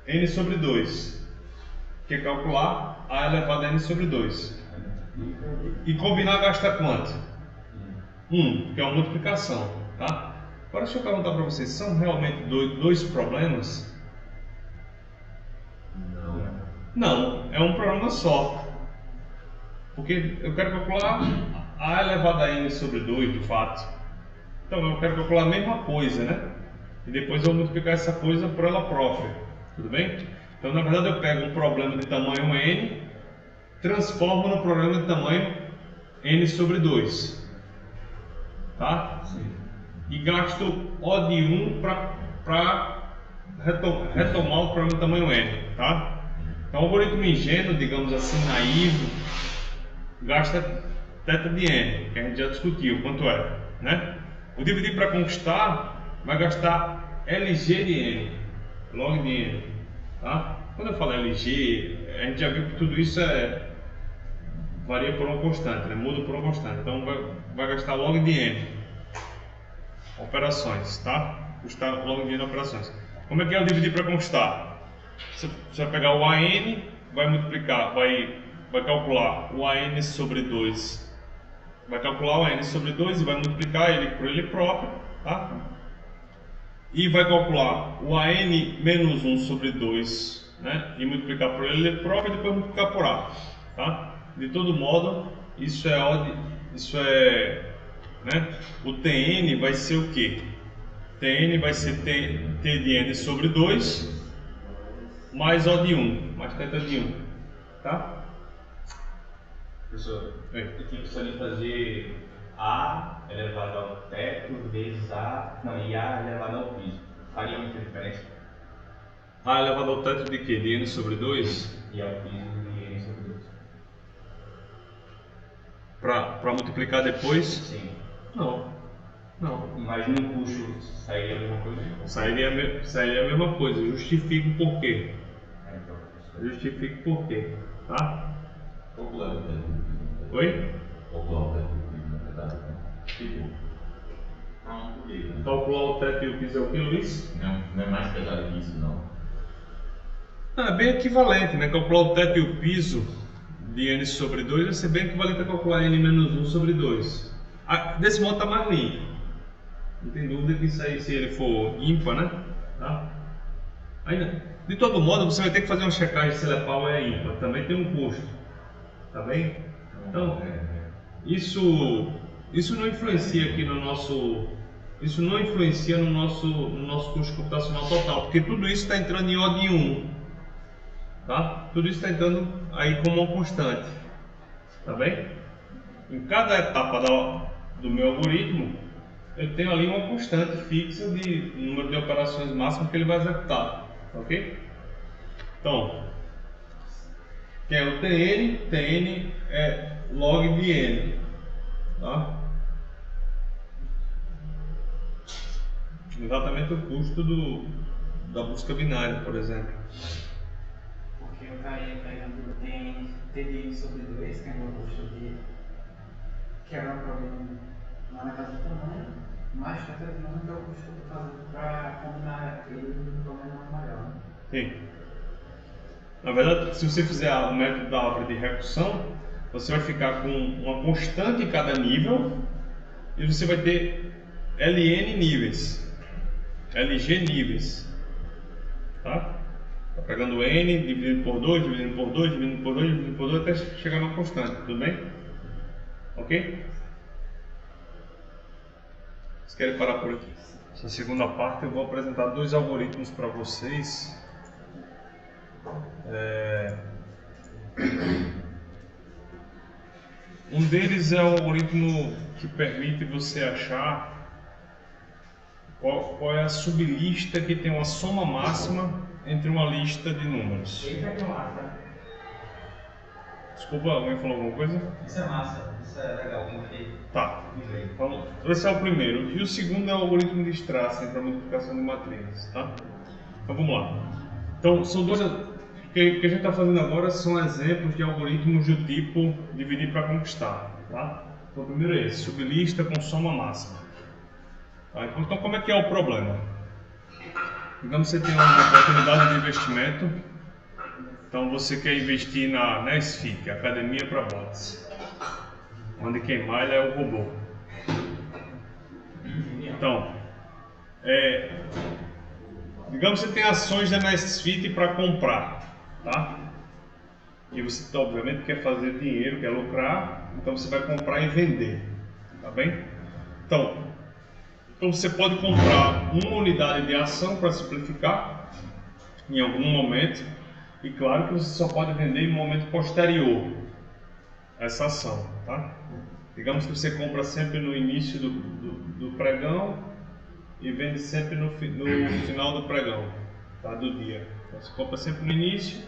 n sobre 2, que é calcular a elevado a n sobre 2. E combinar gasta quanto? 1, que é uma multiplicação, tá? Agora deixa eu perguntar para vocês, são realmente dois problemas? Não, é um problema só. Porque eu quero calcular a elevado a n sobre 2, de fato. Então eu quero calcular a mesma coisa, né? E depois eu vou multiplicar essa coisa por ela própria, tudo bem? Então na verdade eu pego um problema de tamanho n, transformo no problema de tamanho n sobre 2, tá? Sim. E gasto O de 1 para retomar o problema de tamanho n, tá? Então o algoritmo ingênuo, digamos assim, naivo, gasta θ de n, que a gente já discutiu quanto é, né? O dividir para conquistar vai gastar LG de n, log de n, tá? Quando eu falo LG, a gente já viu que tudo isso varia por uma constante, né? Muda por uma constante, então vai gastar log de n operações, tá? Custar log de n operações. Como é que é o dividir para conquistar? Você vai pegar o AN, vai multiplicar, vai calcular o AN sobre 2, vai calcular o AN sobre 2 e vai multiplicar ele por ele próprio, tá? E vai calcular o AN menos 1 sobre 2, né? E multiplicar por ele próprio e depois multiplicar por A, tá? De todo modo, isso é né? O Tn vai ser o que? Tn vai ser T de n sobre 2 mais O de 1, mais θ de 1, tá? Professor, eu tinha que fazer A elevado ao teto vezes A, não, e A elevado ao piso. Faria muita diferença? A elevado ao teto de que? De n sobre 2? E ao piso de n sobre 2. Para multiplicar depois? Sim. Não. Imagina o custo, sairia a mesma coisa? Sairia a mesma coisa. Justifico por quê. Então, Justifico por quê, tá? Calcular o teto. Oi? Calcular o teto, na verdade. Tipo, por quê? Calcular o teto e o piso é o que, Luiz? Não é mais pesado que isso, não. É bem equivalente, né? Calcular o teto e o piso de n sobre 2 vai ser bem equivalente a calcular n menos 1 sobre 2. Desse modo está mais limpo. Não tem dúvida que isso aí, se ele for ímpar, né? Tá? De todo modo, você vai ter que fazer uma checagem se ela é par ou é ímpar. Também tem um custo. Tá bem? Então, isso não influencia aqui no nosso... Isso não influencia no nosso custo computacional total, porque tudo isso está entrando em ordem 1. Tá? Tudo isso está entrando aí como uma constante. Tá bem? Em cada etapa do meu algoritmo, eu tenho ali uma constante fixa de número de operações máximas que ele vai executar. Ok? Então, que é o TN, TN é log de N. Tá? Exatamente o custo da busca binária, por exemplo. Porque eu estaria pegando TN sobre 2, que é o meu custo de quebrar o problema na metade do tamanho, mais tentativa que é o custo que eu estou fazendo para combinar ele num problema maior. Sim. Na verdade, se você fizer o método da árvore de recursão, você vai ficar com uma constante em cada nível e você vai ter LN níveis, LG níveis. Tá? Tá pegando N, dividindo por 2, dividindo por 2, dividindo por 2, dividindo por 2, até chegar numa constante, tudo bem? Ok? Vocês querem parar por aqui? Essa segunda parte eu vou apresentar dois algoritmos para vocês. Um deles é o algoritmo que permite você achar qual é a sublista que tem uma soma máxima entre uma lista de números. Eita, que massa. Desculpa, alguém falou alguma coisa? Isso é massa, isso é legal, gostei. Tá. Então, esse é o primeiro. E o segundo é o algoritmo de Strassen para multiplicação de matrizes. Tá? Então vamos lá. Então, são dois. O que a gente está fazendo agora são exemplos de algoritmos do tipo dividir para conquistar. Tá? Então, o primeiro é esse: sublista com soma máxima. Tá? Então, como é que é o problema? Digamos que você tem uma oportunidade de investimento. Então você quer investir na SFIC, Academia para Bots, onde quem malha é o robô. Então, digamos que você tem ações da SFIC para comprar, tá? E você obviamente quer fazer dinheiro, quer lucrar, então você vai comprar e vender, tá bem? Então você pode comprar uma unidade de ação para simplificar em algum momento. E claro que você só pode vender em um momento posterior a essa ação, tá? Digamos que você compra sempre no início do pregão e vende sempre no final do pregão, tá? Do dia. Então, você compra sempre no início,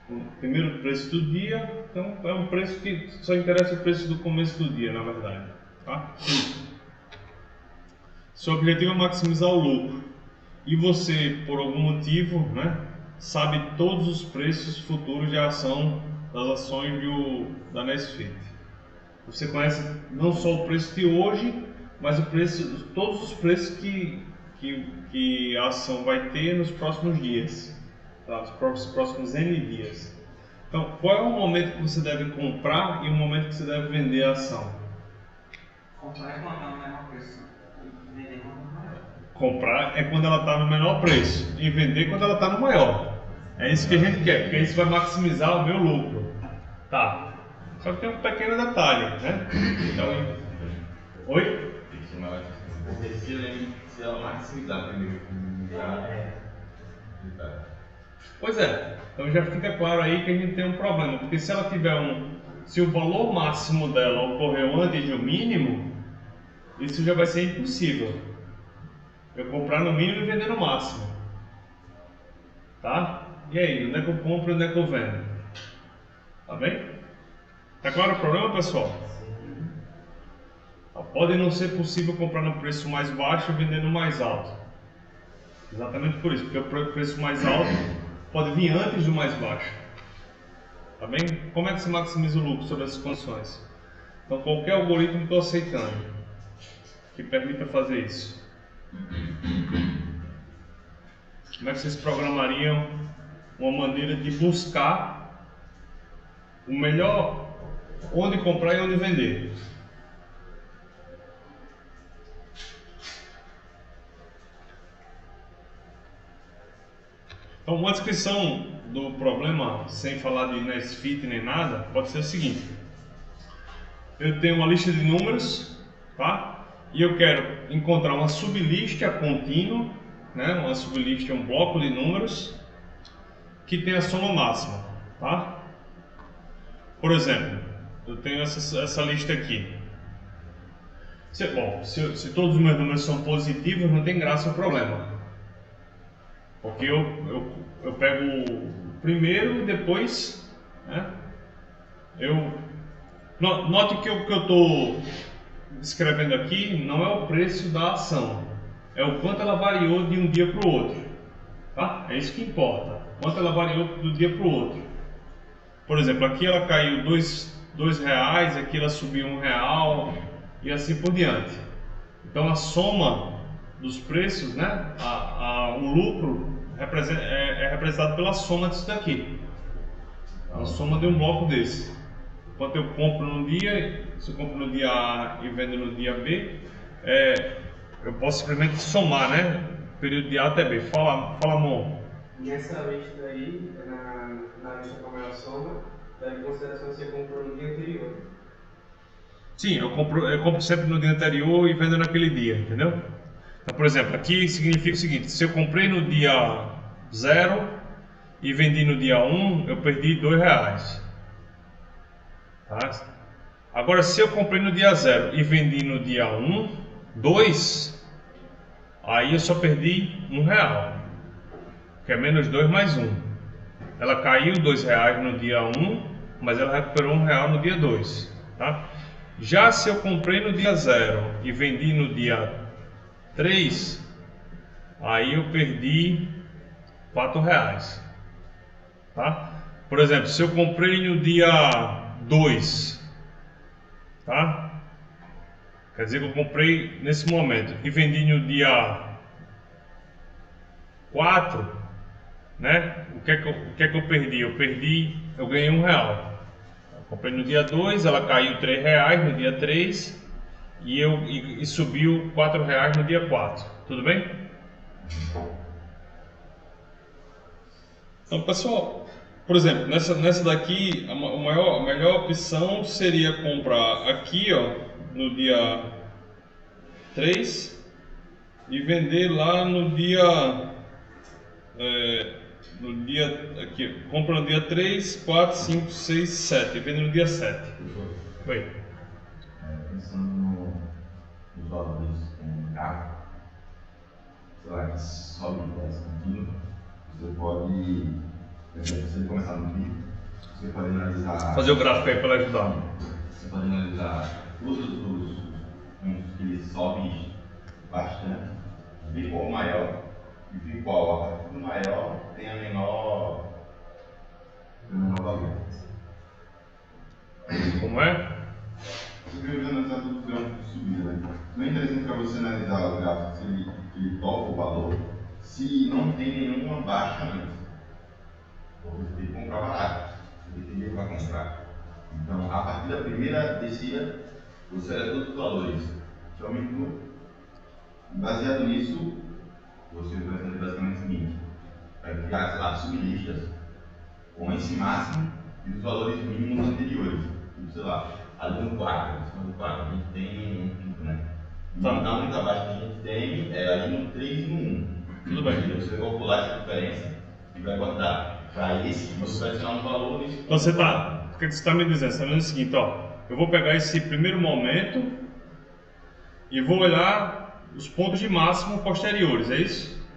o primeiro preço do dia, então é um preço que só interessa o preço do começo do dia, na verdade, tá? Seu objetivo é maximizar o lucro e você, por algum motivo, né, sabe todos os preços futuros de ação das ações da Nesfit. Você conhece não só o preço de hoje, mas todos os preços que a ação vai ter nos próximos dias, tá? Os próximos N dias. Então, qual é o momento que você deve comprar e o momento que você deve vender a ação? Comprar é quando ela não é menor preço e vender quando é maior. Comprar é quando ela está no menor preço e vender quando ela está no maior. É isso que a gente quer, porque isso vai maximizar o meu lucro. Tá. Só que tem um pequeno detalhe, né? Então, oi? Se ela maximizar primeiro. Pois é. Então já fica claro aí que a gente tem um problema, porque se ela tiver se o valor máximo dela ocorreu antes do mínimo, isso já vai ser impossível. Eu comprar no mínimo e vender no máximo. Tá? E aí, onde é que eu compro e onde é que eu vendo? Tá bem? Tá claro o problema, pessoal? Pode não ser possível comprar no preço mais baixo e vender no mais alto. Exatamente por isso, porque o preço mais alto pode vir antes do mais baixo. Tá bem? Como é que se maximiza o lucro sobre essas condições? Então, qualquer algoritmo que eu estou aceitando que permita fazer isso. Como é que vocês programariam uma maneira de buscar o melhor, onde comprar e onde vender? Então, uma descrição do problema, sem falar de nesfit nem nada, pode ser o seguinte: eu tenho uma lista de números, tá? E eu quero encontrar uma sublista contínua, né? Uma sublista é um bloco de números que tem a soma máxima, tá? Por exemplo, eu tenho essa lista aqui. Se todos os meus números são positivos, não tem graça o problema. Porque eu pego o primeiro e depois, né, note que o que eu estou descrevendo aqui não é o preço da ação, é o quanto ela variou de um dia para o outro, tá? É isso que importa, quanto ela variou do dia para o outro. Por exemplo, aqui ela caiu R$2, aqui ela subiu R$1 e assim por diante. Então a soma dos preços, né, o lucro é representado pela soma disso daqui, a soma de um bloco desse. Quanto eu compro no dia, se eu compro no dia A e vendo no dia B, eu posso simplesmente somar, né, período de A até B. Fala, Mon. Nessa lista aí, na lista com a maior soma, leva em consideração que você comprou no dia anterior. Sim, eu compro sempre no dia anterior e vendo naquele dia, entendeu? Então, por exemplo, aqui significa o seguinte: se eu comprei no dia 0 e vendi no dia 1, eu perdi R$2. Tá? Agora, se eu comprei no dia 0 e vendi no dia 1, 2, aí eu só perdi R$1, que é menos 2 mais 1. Ela caiu R$2 no dia 1, mas ela recuperou R$1 no dia 2. Tá? Já se eu comprei no dia 0 e vendi no dia 3, aí eu perdi R$4. Tá? Por exemplo, se eu comprei no dia 2, tá? Quer dizer que eu comprei nesse momento e vendi no dia 4, né? O que é que eu perdi? Eu ganhei R$1. Eu comprei no dia 2, ela caiu R$3 no dia 3 e subiu R$4 no dia 4. Tudo bem? Então, pessoal, por exemplo, nessa daqui, a melhor opção seria comprar aqui, ó, no dia 3 e vender lá no dia aqui, compra no dia 3, 4, 5, 6, 7 e vende no dia 7. Oi. Pensando nos valores com carro, sei lá, que sobe e desce contínuo, você pode, por exemplo, se ele começar no pico, você pode analisar. Fazer o gráfico aí para ajudar. Você pode analisar todos os pontos que ele sobe bastante, ver qual o maior e ver qual. A partir do maior tem a menor valor. Como é? Você deve analisar todo o gráfico de subida, né? Não é interessante para você analisar o gráfico se ele toca o valor, se não tem nenhuma baixa antes. Você tem que comprar barato, você tem que ver o que vai comprar. Então, a partir da primeira descida, você olha todos os valores que aumentou. Baseado nisso, você vai fazer basicamente o seguinte: vai criar, sei lá, sublistas com esse máximo e os valores mínimos anteriores. Tipo, sei lá, ali no 4, em cima do 4, a gente tem um pico, né? E a única baixa que a gente tem é ali no 3 e no 1. Tudo bem. Então, você vai calcular essa diferença e vai guardar. Para esse, você vai adicionar um valor nesse. Então o que você está me dizendo? Você está dizendo o seguinte, ó, eu vou pegar esse primeiro momento e vou olhar os pontos de máximo posteriores, é isso?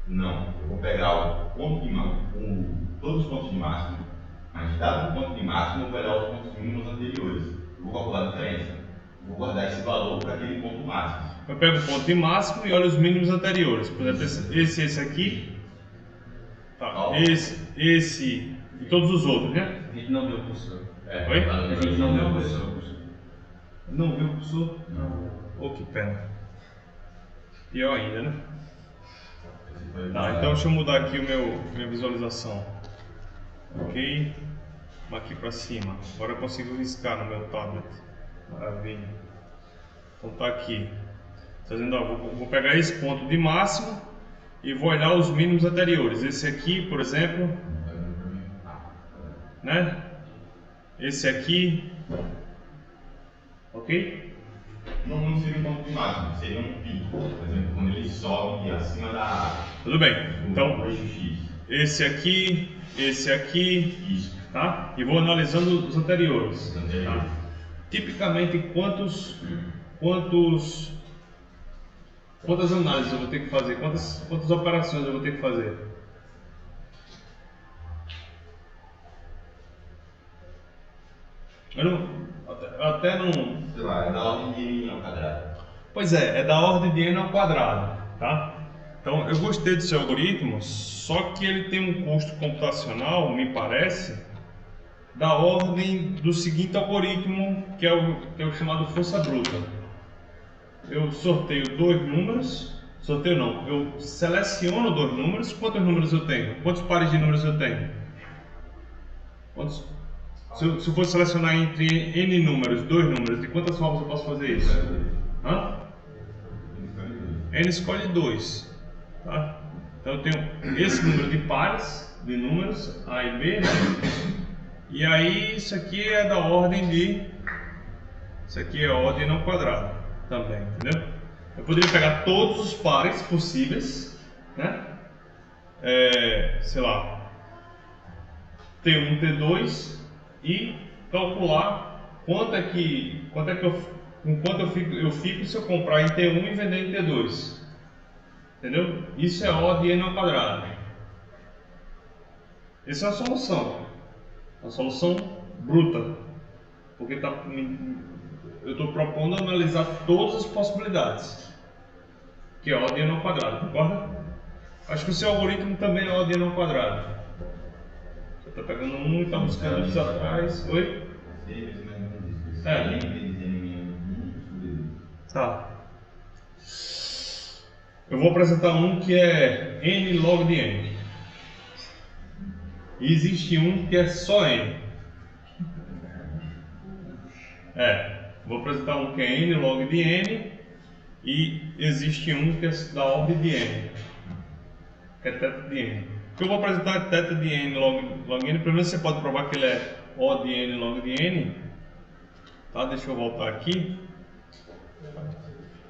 Não, eu vou pegar o ponto de máximo, todos os pontos de máximo, mas dado um ponto de máximo, eu vou olhar os pontos mínimos anteriores. Eu vou calcular a diferença. Eu vou guardar esse valor para aquele ponto máximo. Eu pego o ponto de máximo e olho os mínimos anteriores. Por exemplo, esse aqui, tá, esse e todos os outros, né? A gente não viu o cursor. Oi? A gente não viu o cursor. Não viu o cursor? Não. Oh, que pena. Pior ainda, né? Tá, então deixa eu mudar aqui minha visualização. Ok. Aqui para cima. Agora eu consigo riscar no meu tablet. Maravilha. Então tá aqui. Tá dizendo, ó, vou pegar esse ponto de máximo e vou olhar os mínimos anteriores. Esse aqui, por exemplo, né? Esse aqui, ok? Não seria um ponto de máximo, seria um pico. Por exemplo, quando ele sobe acima da área. Tudo bem. Então, X. esse aqui, Isso. tá? E vou analisando os anteriores. Anteriores. Tá? Tipicamente, quantas análises eu vou ter que fazer? Quantas operações eu vou ter que fazer? Até não. Sei lá, é da ordem de N ao quadrado. Pois é da ordem de N ao quadrado, tá? Então eu gostei do seu algoritmo, só que ele tem um custo computacional, me parece, da ordem do seguinte algoritmo, que é o chamado força bruta. Eu sorteio dois números, eu seleciono dois números. Quantos números eu tenho? Quantos pares de números eu tenho? Se eu for selecionar entre N números, dois números, de quantas formas eu posso fazer isso? Hã? N escolhe 2. Tá? Então eu tenho esse número de pares de números, A e B, né? E aí isso aqui é da ordem de... Isso aqui é a ordem ao quadrado também, entendeu? Eu poderia pegar todos os pares possíveis, né? Sei lá, T1, T2 e calcular quanto é que eu fico se eu comprar em T1 e vender em T2. Entendeu? Isso é O de N ao quadrado. Essa é a solução. A solução bruta. Porque eu estou propondo analisar todas as possibilidades. Que é O de N ao quadrado, concorda? Acho que o seu algoritmo também é O de N ao quadrado. Você está pegando um e está buscando os atrás. Oi? Tá. Eu vou apresentar um que é N log de N. E existe um que é só N. Vou apresentar um que é N log de N. E existe um que é da ordem de N. Que é θ de N. O que eu vou apresentar é θ de N log N. Primeiro você pode provar que ele é O de N log de N. Tá? Deixa eu voltar aqui.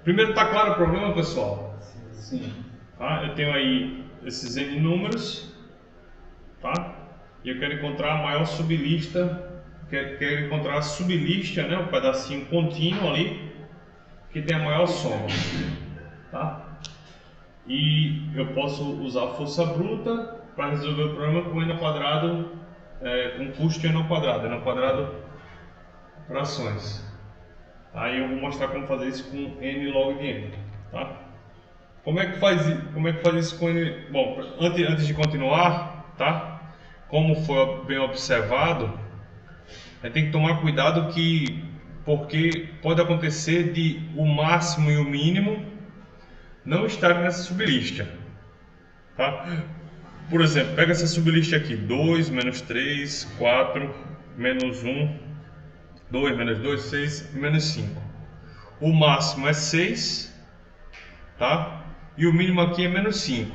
Primeiro, está claro o problema, pessoal? Sim. Tá? Eu tenho aí esses N números, tá? E eu quero encontrar a maior sublista, quero encontrar a sublista, né? O pedacinho contínuo ali, que tem a maior soma, tá? E eu posso usar a força bruta para resolver o problema com N ao quadrado, com custo N ao quadrado frações. Aí eu vou mostrar como fazer isso com N log de N, tá? Como é que faz isso com N? Bom, antes de continuar, tá? Como foi bem observado, tem que tomar cuidado porque pode acontecer de o máximo e o mínimo não estarem nessa sublista, tá? Por exemplo, pega essa sublista aqui, 2, menos 3, 4, menos 1, 2, menos 2, 6 e menos 5. O máximo é 6, tá? E o mínimo aqui é menos 5.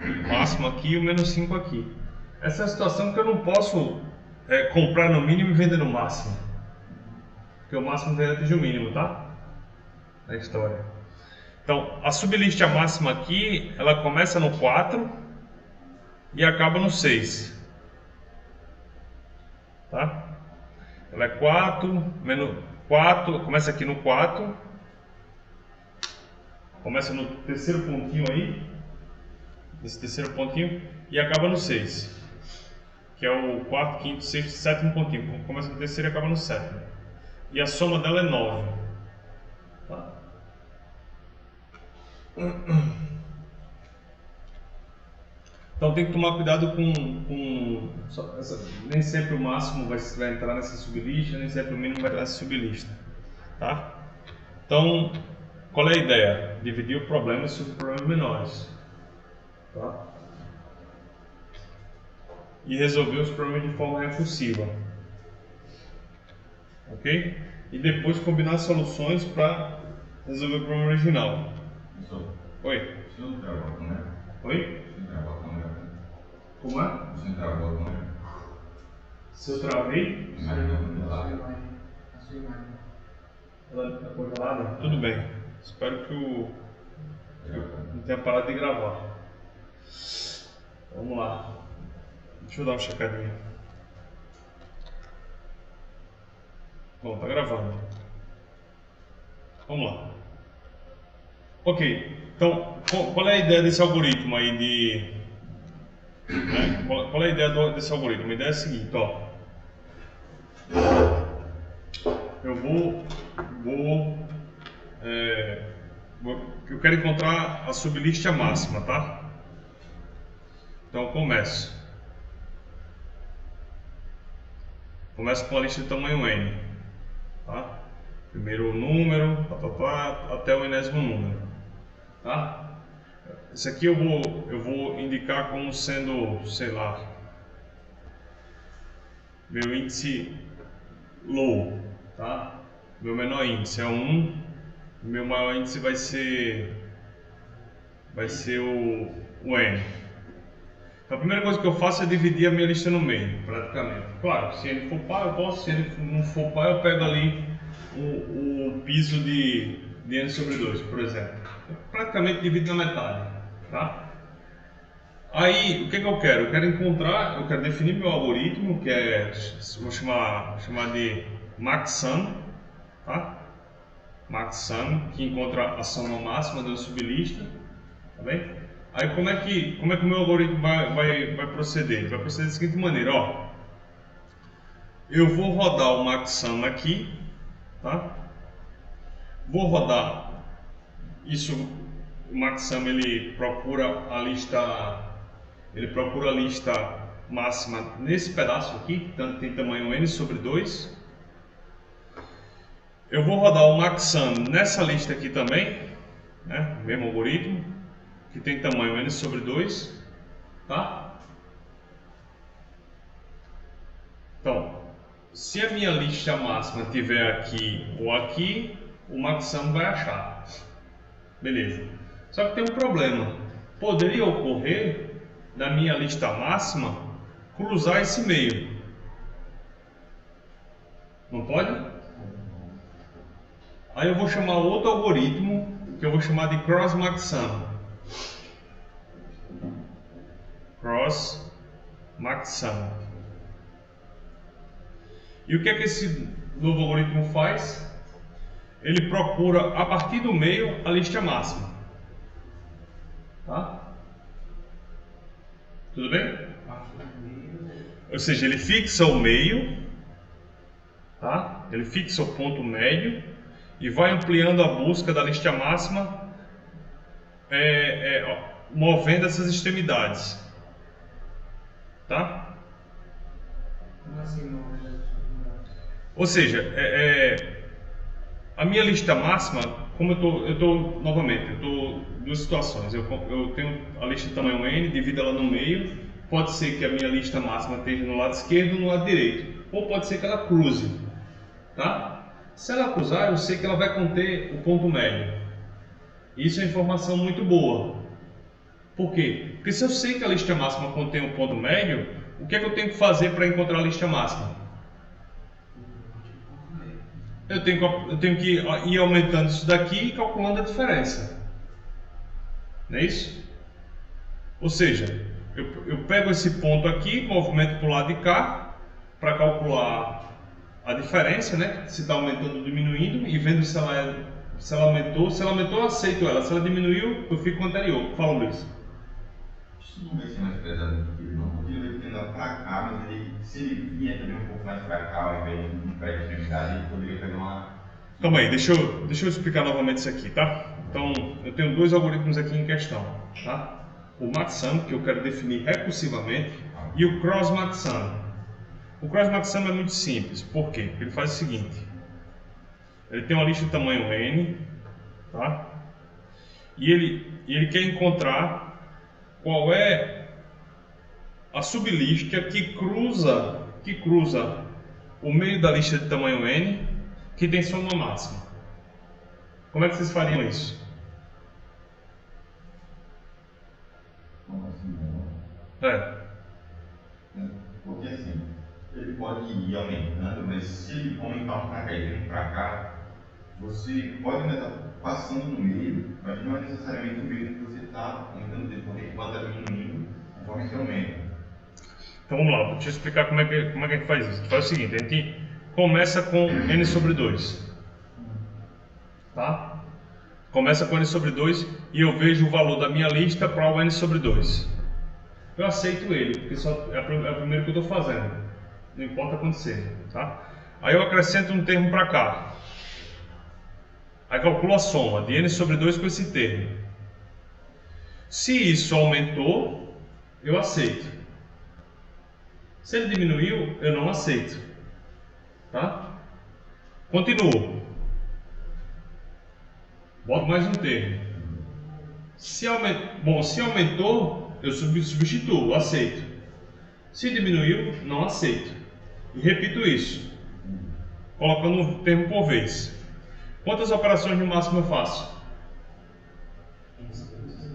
O máximo aqui e o menos 5 aqui. Essa é a situação que eu não posso comprar no mínimo e vender no máximo. Porque o máximo vai atingir o mínimo, tá? Na história. Então, a sublista máxima aqui, ela começa no 4 e acaba no 6. Tá? Ela é 4, menos 4, começa aqui no 4, começa no terceiro pontinho aí, nesse terceiro pontinho, e acaba no 6, que é o quarto, quinto, sexto, sétimo pontinho, começa no terceiro e acaba no sétimo, e a soma dela é 9. Tá? Então tem que tomar cuidado nem sempre o máximo vai entrar nessa sublista, nem sempre o mínimo vai entrar nessa sublista, tá? Então, qual é a ideia? Dividir o problema em subproblemas menores, tá? E resolver os problemas de forma recursiva, ok? E depois combinar soluções para resolver o problema original. Professor, Oi? se eu trabalho, né? Oi? Você travou a câmera. Como é? Você travou a câmera. Se eu travei? Imagina quando lá. A sua imagem. Ela tá congelada? Tudo bem. Espero que não tenha parado de gravar. Vamos lá. Deixa eu dar uma checadinha. Bom, tá gravando. Vamos lá. Ok. Então, qual é a ideia desse algoritmo aí de... Né? Qual é a ideia desse algoritmo? A ideia é a seguinte, ó. Eu quero encontrar a sublista máxima, tá? Então eu começo. Começo com a lista de tamanho n, tá? Primeiro o número, até o enésimo número, tá? Esse aqui eu vou indicar como sendo, sei lá, meu índice low, tá? Meu menor índice é 1, meu maior índice vai ser o n. Então, a primeira coisa que eu faço é dividir a minha lista no meio, praticamente. Claro, se ele for par eu posso, se ele não for par eu pego ali o piso de n sobre 2, por exemplo. Eu praticamente divido na metade, tá? Aí, o que eu quero? Eu quero definir meu algoritmo, que é, vou chamar de maxSum, tá? maxSum, que encontra a soma máxima da sublista, tá bem? Aí como é que o meu algoritmo vai proceder? Ele vai proceder da seguinte maneira, ó. Eu vou rodar o maxSum aqui, tá? Vou rodar isso, o maxSum ele procura a lista máxima nesse pedaço aqui, que tem tamanho n sobre 2. Eu vou rodar o maxSum nessa lista aqui também, né? O mesmo algoritmo, que tem tamanho n sobre 2, tá? Então, se a minha lista máxima tiver aqui ou aqui, o maxSum vai achar. Beleza. Só que tem um problema. Poderia ocorrer da minha lista máxima cruzar esse meio. Não pode? Aí eu vou chamar outro algoritmo que eu vou chamar de cross maxSum. Cross maxSum. E o que é que esse novo algoritmo faz? Ele procura a partir do meio a lista máxima. Tá? Tudo bem? Ou seja, ele fixa o meio, tá? Ele fixa o ponto médio e vai ampliando a busca da lista máxima, movendo essas extremidades. Tá? Como assim, Ou seja, a minha lista máxima, como eu estou duas situações. Eu tenho a lista de tamanho n, divido ela no meio. Pode ser que a minha lista máxima esteja no lado esquerdo ou no lado direito, ou pode ser que ela cruze, tá? Se ela cruzar, eu sei que ela vai conter o ponto médio. Isso é informação muito boa. Por quê? Porque se eu sei que a lista máxima contém o ponto médio, o que é que eu tenho que fazer para encontrar a lista máxima? Eu tenho que ir aumentando isso daqui e calculando a diferença. Não é isso? Ou seja, eu pego esse ponto aqui, movimento para o lado de cá, para calcular a diferença, né? Se está aumentando ou diminuindo, e vendo se ela aumentou. Se ela aumentou, eu aceito ela. Se ela diminuiu, eu fico com o anterior. Fala, Luiz. Isso não vai ser mais pesado do que ele, não. Porque ele vai tendo para cá, mas se ele vinha também um pouco mais para cá, ao invés de ir para a extremidade, ele poderia pegar uma... Calma aí, deixa eu explicar novamente isso aqui, tá? Então, eu tenho dois algoritmos aqui em questão, tá? O maxSum, que eu quero definir recursivamente, e o cross maxSum. O cross maxSum é muito simples. Por quê? Porque ele faz o seguinte. Ele tem uma lista de tamanho n, tá? E ele quer encontrar qual é a sublista que cruza o meio da lista de tamanho n, que tem soma máxima. Como é que vocês fariam isso? Porque assim, ele pode ir aumentando, mas se ele aumentar um pra cá e vir pra cá, você pode ainda estar passando no meio, mas não é necessariamente o meio que você está aumentando depois, ele pode estar diminuindo conforme você aumenta. Então vamos lá, vou te explicar como é que a gente faz isso. A gente faz o seguinte, a gente começa com n sobre 2. Tá? Começa com n sobre 2 e eu vejo o valor da minha lista para o n sobre 2. Eu aceito ele, porque só é o primeiro que eu estou fazendo. Não importa acontecer, tá? Aí eu acrescento um termo para cá. Aí calculo a soma de n sobre 2 com esse termo. Se isso aumentou, eu aceito. Se ele diminuiu, eu não aceito. Tá? Continuo. Boto mais um termo. Se aumentou, eu substituo, aceito. Se diminuiu, não aceito. E repito isso, colocando um termo por vez. Quantas operações no máximo eu faço?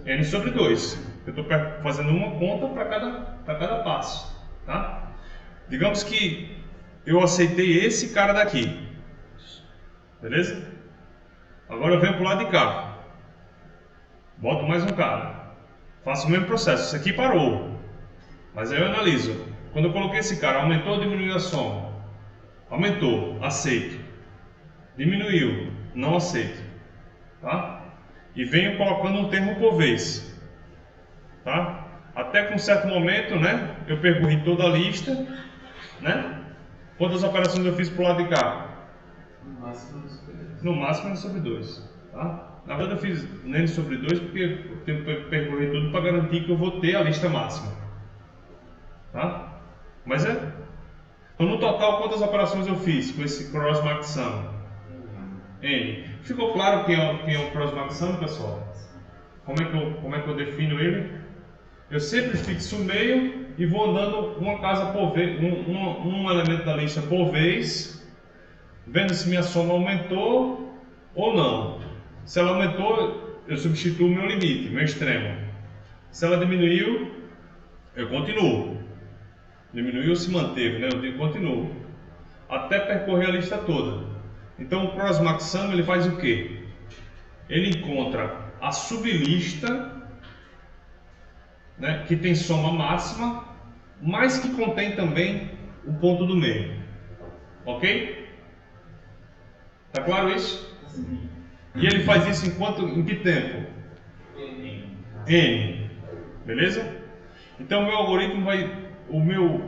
N sobre 2. Eu estou fazendo uma conta para cada passo. Tá? Digamos que eu aceitei esse cara daqui. Beleza? Agora eu venho para o lado de cá. Boto mais um cara. Faço o mesmo processo. Isso aqui parou. Mas aí eu analiso. Quando eu coloquei esse cara, aumentou ou diminuiu a soma? Aumentou. Aceito. Diminuiu. Não aceito. Tá? E venho colocando um termo por vez. Tá? Até que um certo momento, né? Eu percorri toda a lista. Né? Quantas operações eu fiz para o lado de cá? No máximo N sobre 2. Tá? Na verdade eu fiz N sobre 2 porque eu tenho que percorrer tudo para garantir que eu vou ter a lista máxima. Tá? Mas então no total quantas operações eu fiz com esse cross max sum? N. Ficou claro quem é o cross max sum, pessoal? Como é que eu defino ele? Eu sempre fixo o meio e vou andando uma casa por vez, um elemento da lista por vez, vendo se minha soma aumentou ou não. Se ela aumentou, eu substituo o meu limite, meu extremo. Se ela diminuiu, eu continuo. Diminuiu ou se manteve, né? Eu continuo. Até percorrer a lista toda. Então o cross max sum ele faz o quê? Ele encontra a sublista, né, que tem soma máxima, mas que contém também o ponto do meio. Ok? Tá claro isso? Sim. E ele faz isso em que tempo? N. Beleza? Então o meu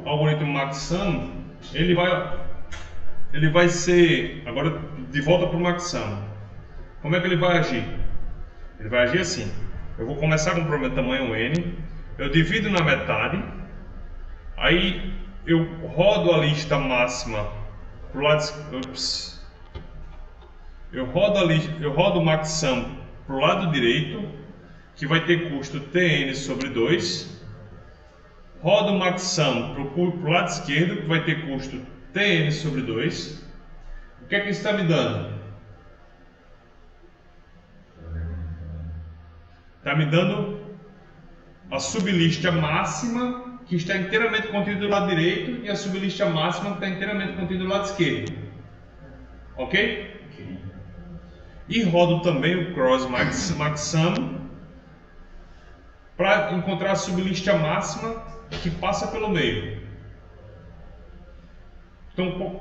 algoritmo maxsum, ele vai ser, agora de volta para o maxsum. Como é que ele vai agir? Ele vai agir assim. Eu vou começar com um problema tamanho N, eu divido na metade, aí eu rodo a lista máxima pro lado, eu rodo o maxsum para o lado direito, que vai ter custo Tn sobre 2. Rodo o maxsum para o lado esquerdo, que vai ter custo Tn sobre 2. O que é que isso está me dando? Está me dando a sublista máxima, que está inteiramente contida do lado direito, e a sublista máxima que está inteiramente contida do lado esquerdo. Ok? E rodo também o cross maxsum para encontrar a sublista máxima que passa pelo meio. Então,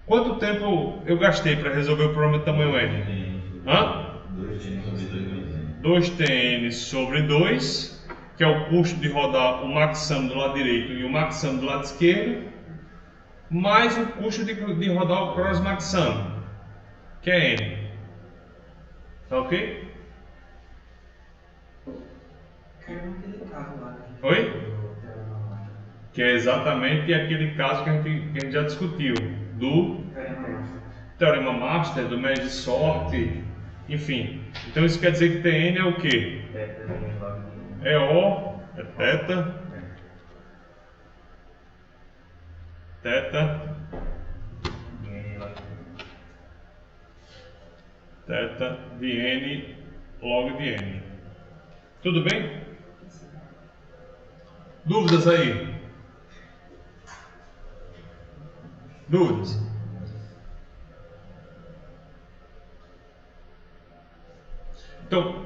quanto tempo eu gastei para resolver o problema do tamanho N? 2Tn sobre 2, que é o custo de rodar o maxsum do lado direito e o maxsum do lado esquerdo, mais o custo de rodar o cross maxsum, que é N. Tá ok? Oi? Que é exatamente aquele caso que a gente já discutiu, do Teorema Master, do médio de sorte, enfim. Então isso quer dizer que Tn é o quê? É O, é θ, θ de n log de n. Tudo bem? Dúvidas aí? Dúvidas? Então,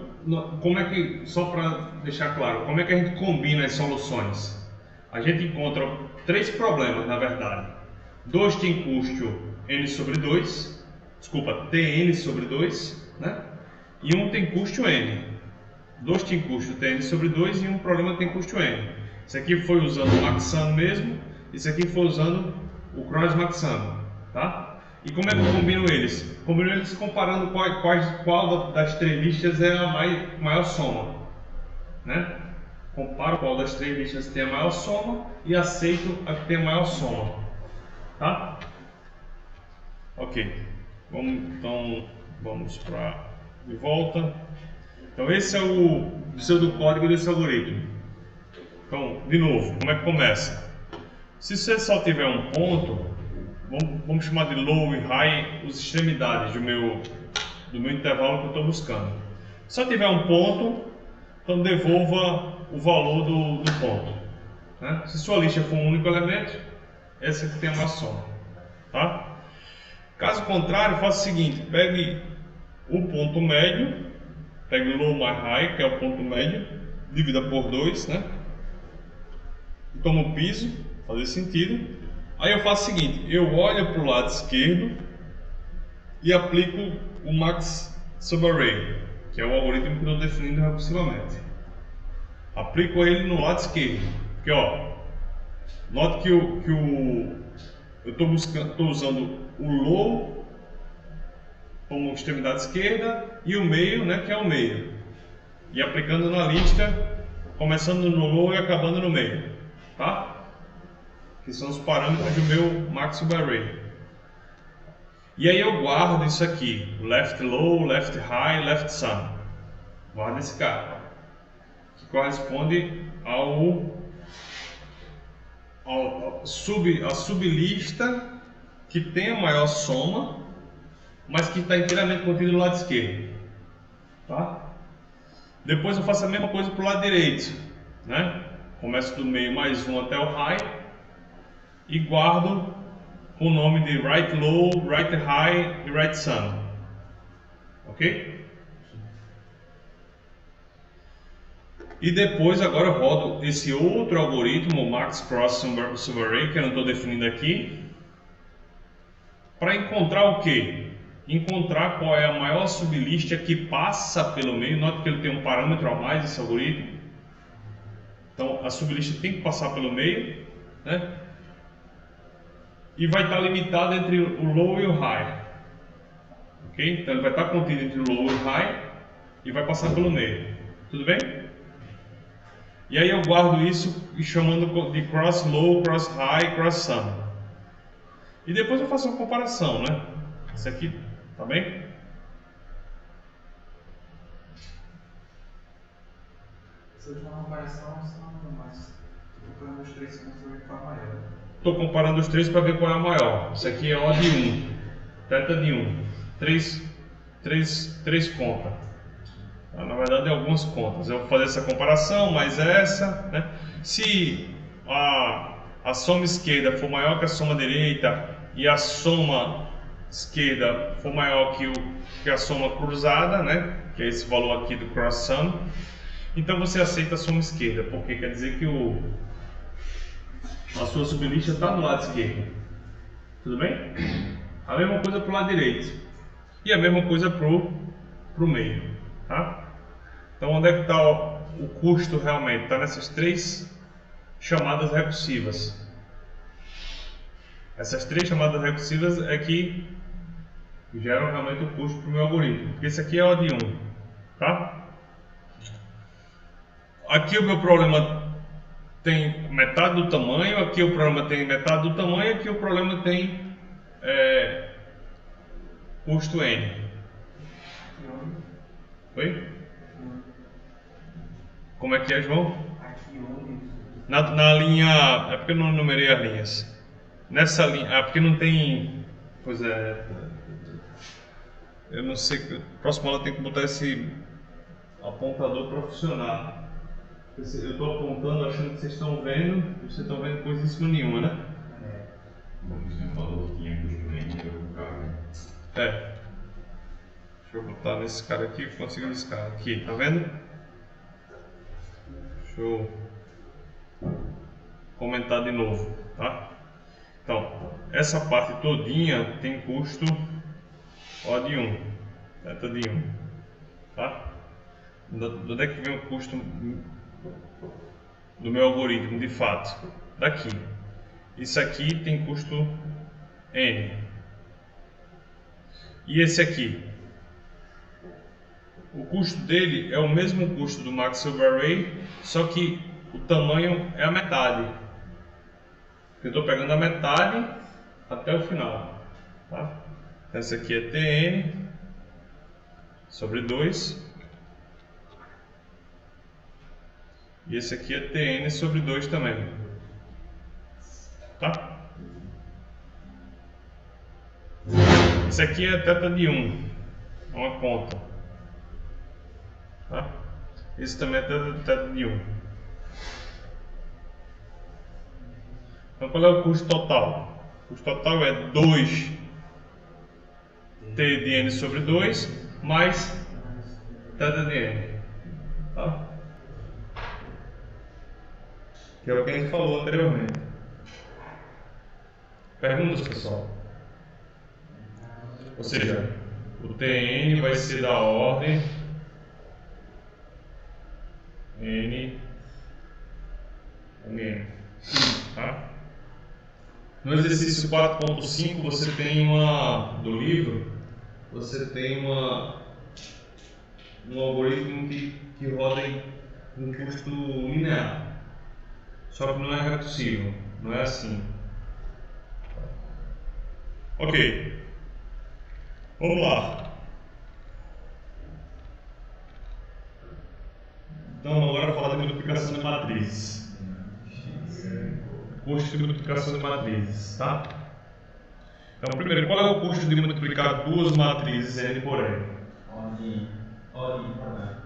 como é que, só para deixar claro, como é que a gente combina as soluções? A gente encontra 3 problemas, na verdade. 2 tem custo n sobre 2, desculpa, tn sobre 2, né? E um tem custo n. 2 tem custo tn sobre 2 e um problema tem custo n. Esse aqui foi usando o Maxam mesmo, esse aqui foi usando o Cross Maxam, tá? E como é que eu combino eles? Combino eles comparando qual das 3 listas é a maior soma, né? Comparo qual das 3 listas tem a maior soma e aceito a que tem a maior soma, tá? Ok, vamos para de volta. Então esse é o pseudocódigo desse algoritmo. Então, de novo, como é que começa? Se você só tiver um ponto, vamos chamar de low e high as extremidades do meu intervalo que eu estou buscando. Se só tiver um ponto, então devolva o valor do ponto, né? Se sua lista for um único elemento, essa aqui tem uma soma, tá? Caso contrário, faça o seguinte: pegue o ponto médio, pegue o low mais high, que é o ponto médio, divida por 2, né? E toma o piso, fazer sentido. Aí eu faço o seguinte: eu olho para o lado esquerdo e aplico o Max Subarray, que é o algoritmo que eu estou definindo recursivamente. Aplico ele no lado esquerdo, porque ó, note que eu estou usando o low como extremidade esquerda e o meio, né, que é o meio, e aplicando na lista, começando no low e acabando no meio, tá? Que são os parâmetros do meu Max Subarray. E aí eu guardo isso aqui, left low, left high, left sum. Guardo esse cara, que corresponde a sublista que tem a maior soma, mas que está inteiramente contido do lado esquerdo, tá? Depois eu faço a mesma coisa para o lado direito, né? Começo do meio mais 1 até o high e guardo com o nome de right low, right high e right sum, ok? E depois agora eu rodo esse outro algoritmo, o Max Cross Subarray, que eu não estou definindo aqui, para encontrar o que? Encontrar qual é a maior sublista que passa pelo meio. Note que ele tem um parâmetro a mais, esse algoritmo. Então a sublista tem que passar pelo meio, né? E vai estar limitado entre o low e o high, ok? Então ele vai estar contido entre o low e o high e vai passar pelo meio, tudo bem? E aí eu guardo isso e chamando de cross low, cross high, cross sum. E depois eu faço uma comparação, né? Isso aqui, tá bem? Essa última comparação são mais. Estou comparando os 3 pontos para ver qual é a maior. Estou comparando os 3 para ver qual é a maior. Isso aqui é O de 1, teta de 1. 3 contas. Na verdade é algumas contas. Eu vou fazer essa comparação, mais essa, né? Se a soma esquerda for maior que a soma direita e a soma esquerda for maior que a soma cruzada, né? Que é esse valor aqui do cross sum, então você aceita a soma esquerda, porque quer dizer que a sua sublista está do lado esquerdo. Tudo bem? A mesma coisa para o lado direito e a mesma coisa para o meio, tá? Então onde é que está o custo realmente? Está nessas 3 chamadas recursivas. Essas 3 chamadas recursivas é que geram realmente o custo para o meu algoritmo, porque esse aqui é O de 1, tá? Aqui o meu problema tem metade do tamanho, aqui o problema tem metade do tamanho, aqui o problema tem custo N. Oi? Como é que é, João? Aqui onde? Na linha. É porque eu não numerei as linhas. Nessa linha. É porque não tem. Pois é. Eu não sei. Próxima aula tem que botar apontador para funcionar. Eu estou apontando achando que vocês estão vendo, e vocês estão vendo coisíssima nenhuma, né? Como você falou, tinha custo nem eu carro. É. Deixa eu botar nesse cara aqui, eu consigo nesse cara aqui, tá vendo? Deixa eu comentar de novo, tá? Então, essa parte todinha tem custo O de 1, θ de 1, tá? De onde é que vem o custo do meu algoritmo, de fato? Daqui. Isso aqui tem custo N. E esse aqui? O custo dele é o mesmo custo do Max Silver Array, só que o tamanho é a metade. Eu estou pegando a metade até o final, tá? Esse aqui é Tn sobre 2 e esse aqui é Tn sobre 2 também, tá? Esse aqui é θ de 1, é uma conta, tá? Esse também é θ de 1. Então qual é o custo total? O custo total é 2 T de N sobre 2 mais θ de N, tá? Que é o que a gente falou anteriormente. Perguntas, pessoal? Ou seja, o Tn vai ser da ordem N, tá? No exercício 4.5 você tem do livro, você tem um algoritmo que roda em custo linear. Só que não é recursivo, não é assim. Ok. Vamos lá. Então agora falar de multiplicação de matrizes. Custo de multiplicação de matrizes, tá? Então, primeiro, qual é o custo de multiplicar duas matrizes N por N? Ordem quadrada.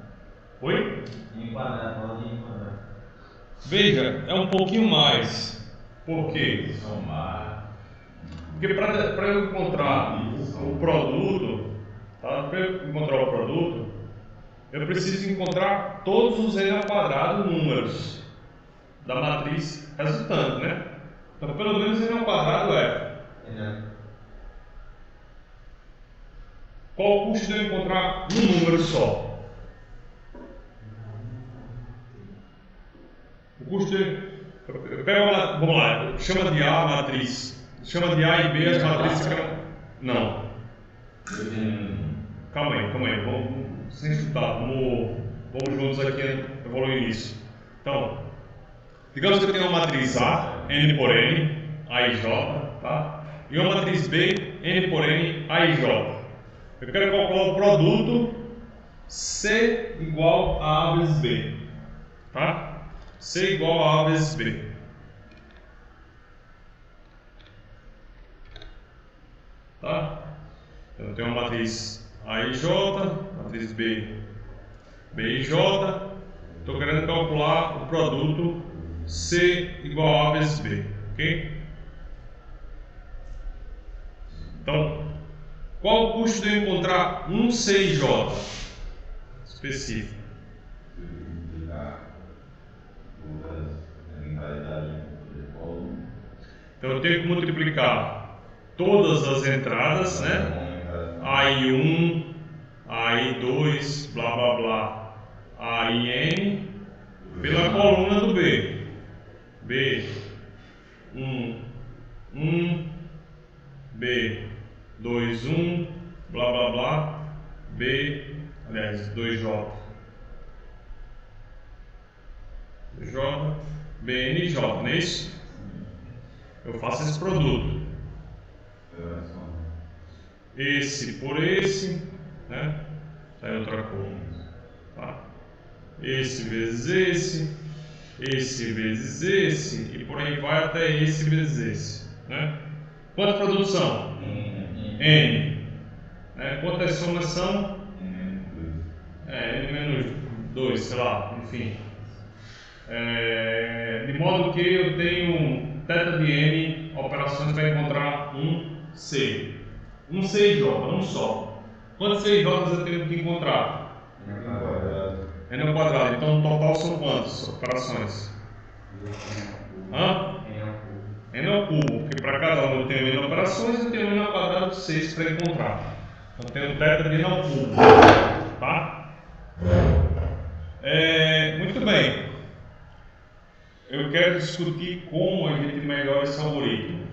Oi? Em quadrado, ordem quadrada. Veja, é um pouquinho mais. Por quê? Somar. Porque para eu encontrar o produto, tá? Para eu encontrar o produto, eu preciso encontrar todos os N ao quadrado números da matriz resultante, né? Então, pelo menos N ao quadrado é. Qual o custo de eu encontrar um número só? O custo de... Vamos lá, chama de A a matriz. Chama de A e B as matrizes que eram... Não. Calma aí. Vamos sem chutar. Vamos juntos aqui evoluir isso. Então, digamos que eu tenho uma matriz A, N por N, A e J, tá? E uma matriz B, N por N, A e J. Eu quero calcular o produto C igual a A vezes B, tá? C igual a A vezes B. Tá? Então, eu tenho uma matriz A e J, matriz B, B e J. Estou querendo calcular o produto C igual a A vezes B, ok? Então, qual o custo de eu encontrar um C e J específico? Então eu tenho que multiplicar todas as entradas, né? A e 1, A e 2, blá blá blá, A e N, pela coluna do B. B, 1, B, 2, 1, blá blá blá, B, aliás, 2J, BN e J, não é isso? Eu faço esse produto. Esse por esse, né? Sai outra cor. Tá? Esse vezes esse vezes esse, e por aí vai até esse vezes esse, né? Quantas produtos são? N. Quantas somas são? N menos 2, sei lá, enfim. De modo que eu tenho θ de n operações para encontrar um C. Um CJ, um só. Quantos CJs eu tenho que encontrar? N ao quadrado. Então no total são quantas operações? N ao cubo, porque para cada um eu tenho N operações, eu tenho N ao quadrado de 6 para encontrar. Então eu tenho θ de N ao cubo. Tá? Muito bem. Eu quero discutir como a gente melhora esse algoritmo.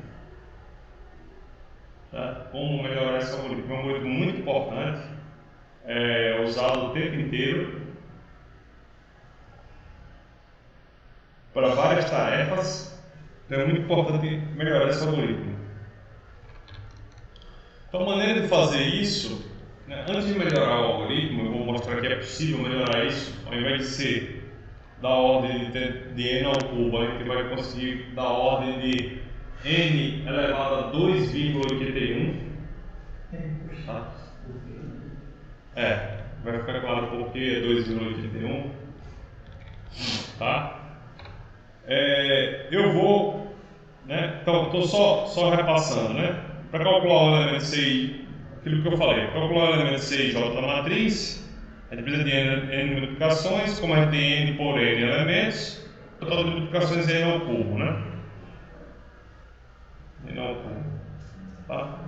Tá? Como melhorar esse algoritmo. É um algoritmo muito importante, usado o tempo inteiro para várias tarefas. Então é muito importante melhorar esse algoritmo. Então a maneira de fazer isso, né, antes de melhorar o algoritmo, eu vou mostrar que é possível melhorar isso, ao invés de ser da ordem de n ao cubo, a gente vai conseguir da ordem de n elevado a 2,81. Tá? Vai ficar claro porque é 2,81. Tá? Eu vou, né? Então estou só repassando, né? Para calcular o elemento CI, aquilo que eu falei, para calcular o elemento CI J da matriz, a gente precisa de n multiplicações, como a gente tem n por n elementos, o total de multiplicações é n ao cubo, né? N ao cubo, tá?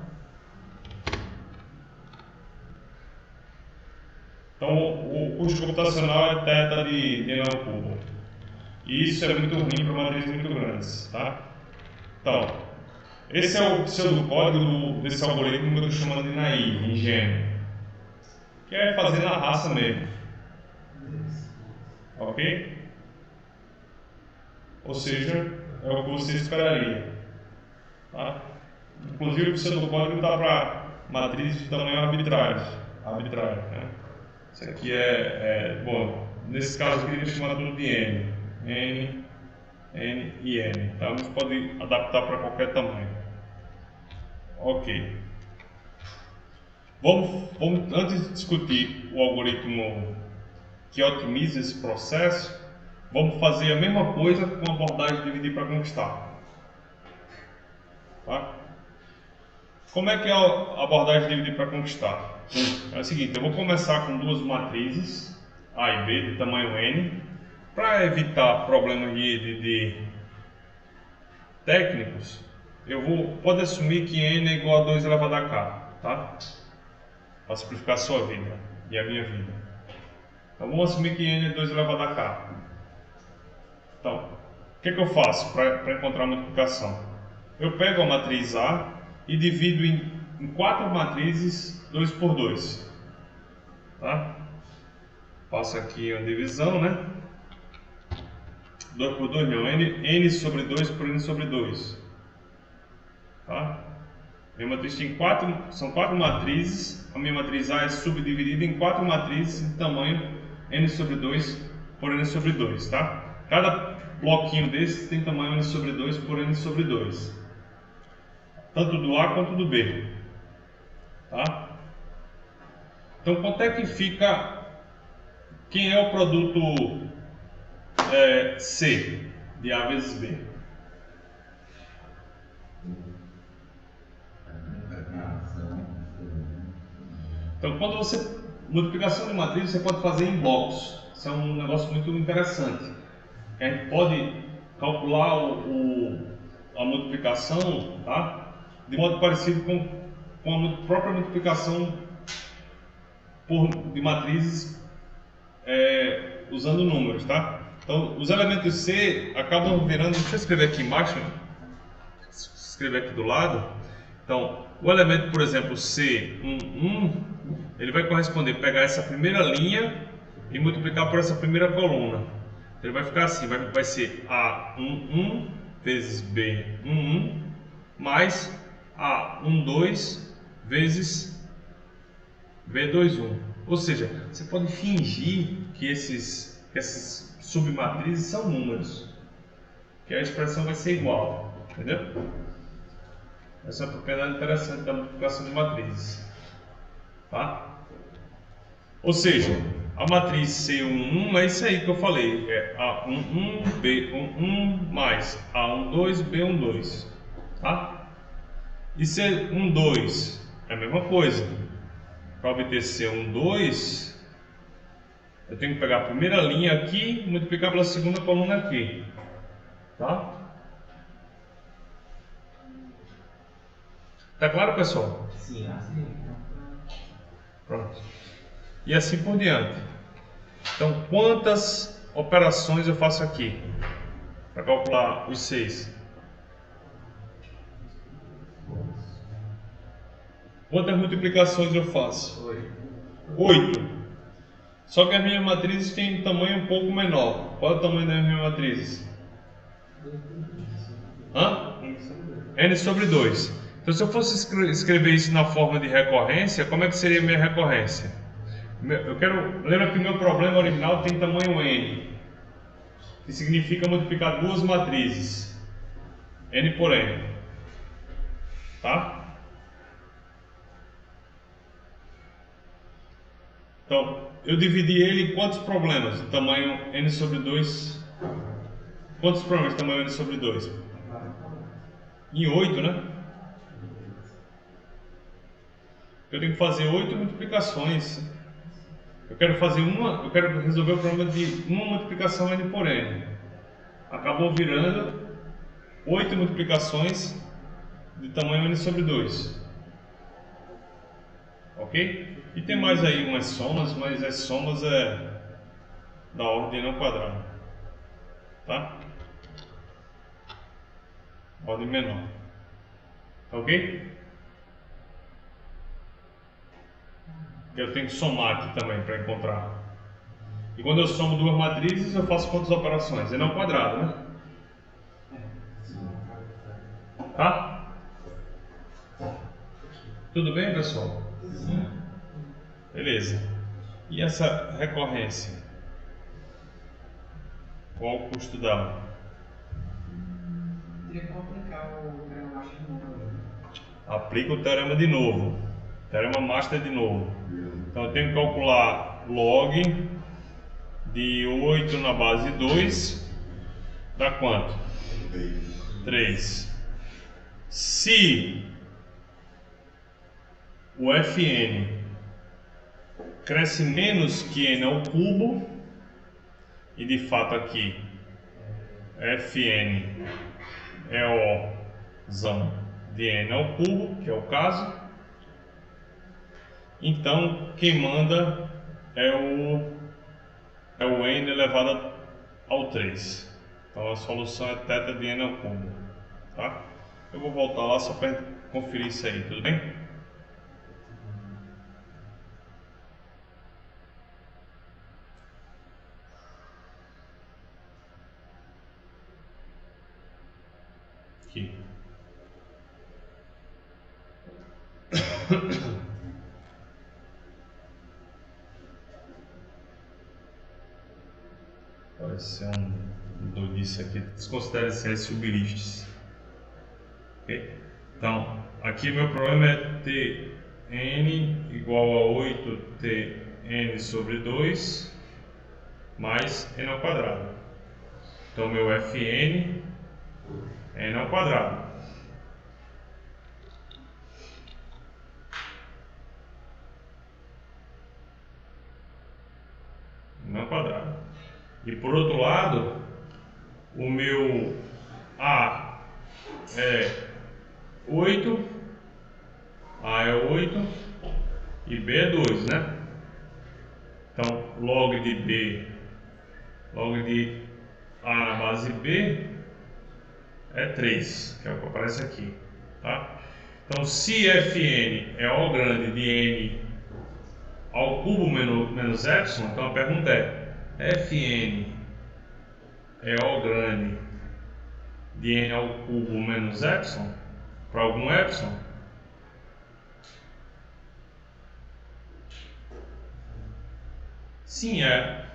Então o custo computacional é θ de n ao cubo. E isso é muito ruim para matrizes muito grandes, tá? Então, esse é o pseudocódigo desse algoritmo que eu estou chamando de naive, ingênuo, que é fazer na raça mesmo. Ok? Ou seja, é o que você esperaria. Tá? Inclusive o pseudocódigo está para matrizes de tamanho arbitrário. Né? Isso aqui bom, nesse caso aqui a gente chama tudo de N. N e N. Tá? Você pode adaptar para qualquer tamanho. Ok. Vamos, antes de discutir o algoritmo que otimiza esse processo, vamos fazer a mesma coisa com a abordagem de dividir para conquistar. Tá? Como é que é a abordagem de dividir para conquistar? É o seguinte, eu vou começar com duas matrizes, A e B, de tamanho N, para evitar problemas de técnicos. Pode assumir que N é igual a 2 elevado a K, tá? Para simplificar a sua vida e a minha vida. Então vamos assumir que N é 2 elevado a K. Então, o que eu faço para encontrar a multiplicação? Eu pego a matriz A e divido em 4 matrizes 2 por 2. Tá? Faço aqui uma divisão, né? 2 por 2 não, n sobre 2 por n sobre 2. Tá? Minha matriz tem são 4 matrizes. A minha matriz A é subdividida em 4 matrizes de tamanho n sobre 2 por n sobre 2. Tá? Cada bloquinho desse tem tamanho n sobre 2 por n sobre 2. Tanto do A quanto do B. Tá? Então quanto é que fica... Quem é o produto C de A vezes B? Então, quando você multiplicação de matriz, você pode fazer em blocos. Isso é um negócio muito interessante. A gente pode calcular a multiplicação, tá? De modo parecido com a própria multiplicação de matrizes usando números, tá? Então, os elementos C acabam virando... Deixa eu escrever aqui embaixo. Escrever aqui do lado. Então, o elemento, por exemplo, C11, ele vai pegar essa primeira linha e multiplicar por essa primeira coluna. Ele vai ficar assim, vai ser A11 vezes B11 mais A12 vezes B21. Ou seja, você pode fingir que essas submatrizes são números, que a expressão vai ser igual, entendeu? Essa é uma propriedade interessante da multiplicação de matrizes, tá? Ou seja, A matriz C11 é isso aí que eu falei, é A11, B11 mais A12, B12, tá? E C12 é a mesma coisa. Para obter C12, eu tenho que pegar a primeira linha aqui e multiplicar pela segunda coluna aqui, tá? Tá claro, pessoal? Sim. Pronto. E assim por diante. Então, quantas operações eu faço aqui para calcular os 6? Quantas multiplicações eu faço? 8. Só que as minhas matrizes têm um tamanho um pouco menor. Qual é o tamanho das minhas matrizes? N sobre 2. Então, se eu fosse escrever isso na forma de recorrência, como é que seria a minha recorrência? Lembra que o meu problema original tem tamanho N, que significa multiplicar duas matrizes, N por N, tá? Então, eu dividi ele em quantos problemas? Tamanho N sobre 2. Quantos problemas de tamanho N sobre 2? Em 8, né? Eu tenho que fazer 8 multiplicações. Eu quero resolver o problema de uma multiplicação N por N. Acabou virando 8 multiplicações de tamanho N sobre 2. Ok? E tem mais aí umas somas, mas as somas é da ordem não quadrada. Tá? Ordem menor. Ok? Eu tenho que somar aqui também para encontrar. E quando eu somo duas matrizes, eu faço quantas operações? É não quadrado, né? Tá? Tudo bem, pessoal? Sim. Beleza. E essa recorrência? Qual o custo dela? Teria que aplicar o teorema Master de novo. Aplica o teorema de novo. Teorema Master de novo. Então eu tenho que calcular log de 8 na base 2 dá quanto? 3. Se o Fn cresce menos que n ao cubo, e de fato aqui Fn é O de n ao cubo, que é o caso, então quem manda é o n elevado ao 3. Então a solução é θ de n ao cubo, tá? Eu vou voltar lá só para conferir isso aí, tudo bem? Aqui. Parece ser um doidice aqui. Desconsidere ciência uberistes. Ok? Então, aqui meu problema é ter n igual a 8tn sobre 2 mais n ao quadrado. Então, meu Fn é n ao quadrado. N ao quadrado. E por outro lado, o meu A é 8, A é 8 e B é 2, né? Então, log de B, log de A na base B é 3, que é o que aparece aqui, tá? Então, se Fn é O grande de N ao cubo menos epsilon, então a pergunta é: Fn é O grande de N ao cubo menos epsilon para algum epsilon? Sim, é.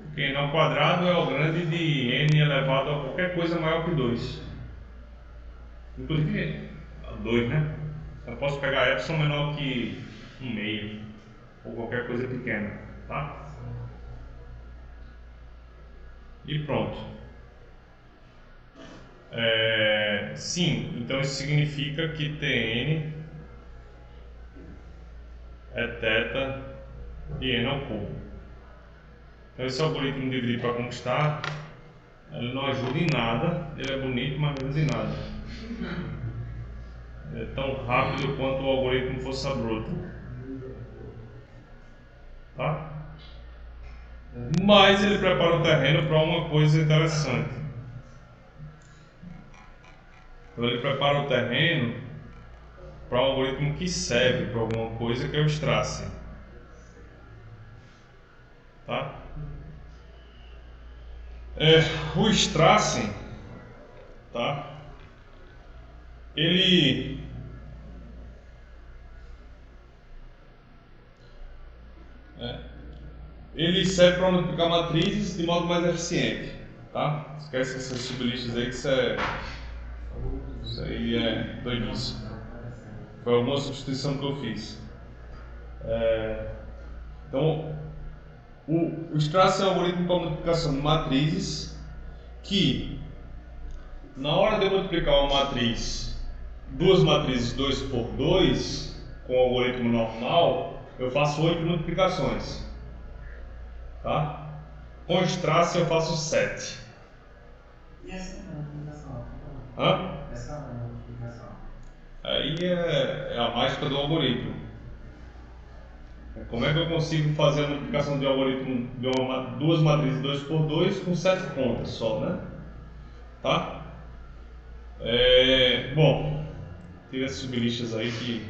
Porque N ao quadrado é O grande de N elevado a qualquer coisa maior que 2. Inclusive a 2, né? Eu posso pegar epsilon menor que 1/2 ou qualquer coisa pequena. tá? E pronto. Sim, então isso significa que Tn é θ de n ao cubo. Então esse algoritmo de dividir para conquistar, ele não ajuda em nada, ele é bonito, mas não ajuda em nada. É tão rápido quanto o algoritmo força bruta. Tá? Mas ele prepara o terreno para uma coisa interessante. Então ele prepara o terreno para um algoritmo que serve para alguma coisa, que é o Strassen. Tá? O Strassen, tá? Ele serve para multiplicar matrizes de modo mais eficiente, tá? Esquece essas sublistas aí, que isso aí é doidice. Foi alguma substituição que eu fiz. Então, o Strassen é um algoritmo para multiplicação de matrizes que, na hora de eu multiplicar uma matriz, duas matrizes 2 por 2, com o algoritmo normal, eu faço 8 multiplicações. Tá? Com o Strassen eu faço 7. E essa é a multiplicação? Essa é a multiplicação. Aí é a mágica do algoritmo. Como é que eu consigo fazer a multiplicação de algoritmo de duas matrizes 2 por 2 com 7 contas só, né? Tá? Bom, tira essas sublistas aí que...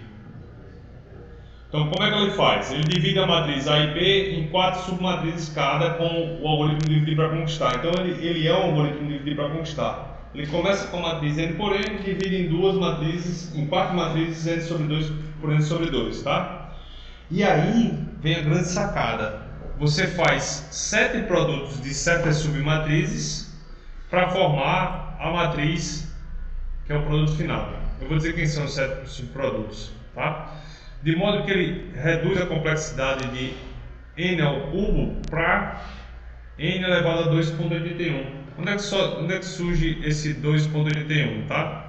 Então, como é que ele faz? Ele divide a matriz A e B em 4 submatrizes cada com o algoritmo de dividir para conquistar. Então, ele é um algoritmo de dividir para conquistar. Ele começa com a matriz n por n, divide em duas matrizes, em 4 matrizes n sobre 2 por n sobre 2, tá? E aí vem a grande sacada. Você faz 7 produtos de certas submatrizes para formar a matriz que é o produto final. Eu vou dizer quem são os 7 subprodutos, tá? De modo que ele reduz a complexidade de n ao cubo para n elevado a 2,81. Onde é que surge esse 2,81, tá?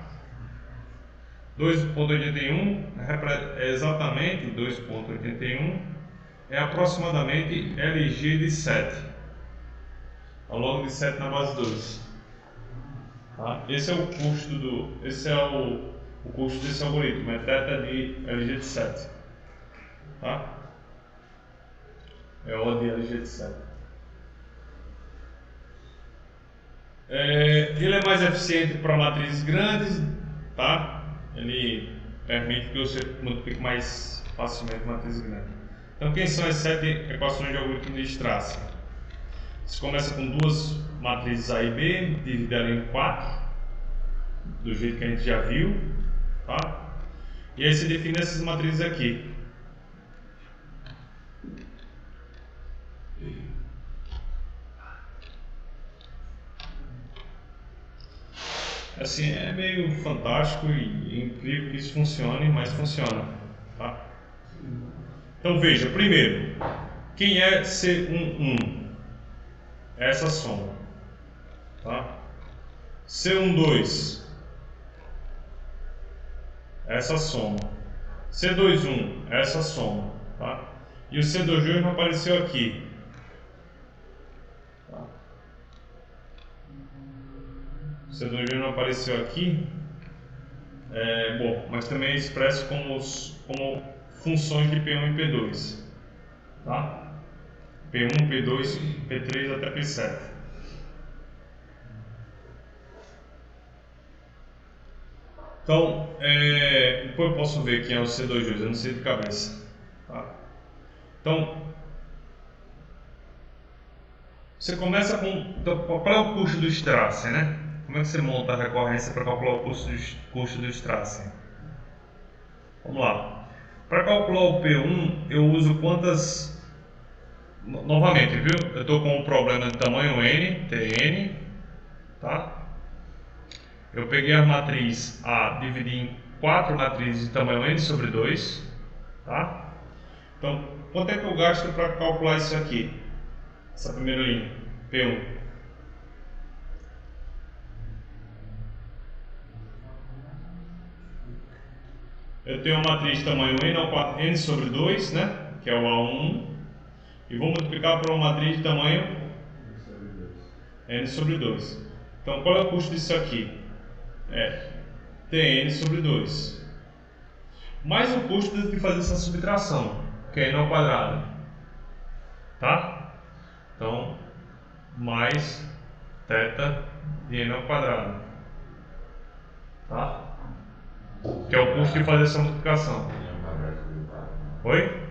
2,81 é exatamente 2,81 é aproximadamente LG de 7 ao longo de 7 na base 2. Tá? Esse é o custo desse algoritmo, é θ de LG de 7. Tá? É O de LG de 7. Ele é mais eficiente para matrizes grandes, tá? Ele permite que você multiplique mais facilmente matrizes grandes. Então, quem são as 7 equações de algoritmo de Strassen? Você começa com duas matrizes A e B, divide ela em 4, do jeito que a gente já viu, tá? E aí você define essas matrizes aqui. Assim, é meio fantástico e incrível que isso funcione, mas funciona, tá? Então veja, primeiro, quem é C11? Essa soma, tá? C12, essa soma. C21, essa soma, tá? E o C22 não apareceu aqui. Tá? O C22 não apareceu aqui. Bom, mas também é expresso como funções de P1 e P2, tá? P1, P2, P3 até P7. Então, depois eu posso ver quem é o C22, eu não sei de cabeça, tá? Então, você começa com... Então, qual é o custo do Strassen, né? Como é que você monta a recorrência para calcular o custo do Strassen? Vamos lá. Para calcular o P1, eu uso quantas... Novamente, viu? Eu estou com um problema de tamanho n, Tn, tá? Eu peguei a matriz A, dividi em 4 matrizes de tamanho n sobre 2, tá? Então, quanto é que eu gasto para calcular isso aqui? Essa primeira linha, P1. Eu tenho uma matriz de tamanho n sobre 2, né? Que é o A1. E vou multiplicar por uma matriz de tamanho n sobre 2. Então, qual é o custo disso aqui? É Tn sobre 2. Mais o custo de fazer essa subtração, que é n ao quadrado. Tá? Então, mais θ de n ao quadrado. Tá? Que é o custo de fazer essa multiplicação. Oi?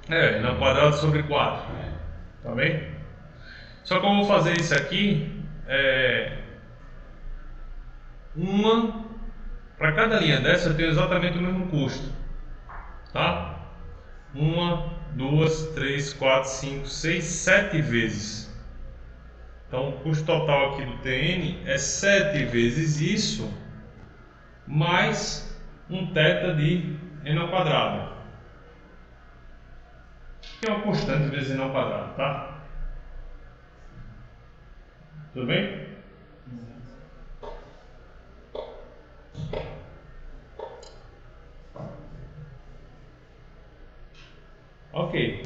N ao quadrado sobre 4. Tá bem? Só que eu vou fazer isso aqui para cada linha dessa eu tenho exatamente o mesmo custo. Tá? 1, 2, 3, 4, 5, 6, 7 vezes. Então o custo total aqui do Tn é 7 vezes isso, mais um θ de n ao quadrado, que é uma constante vezes n ao quadrado, tá? Tudo bem? Ok.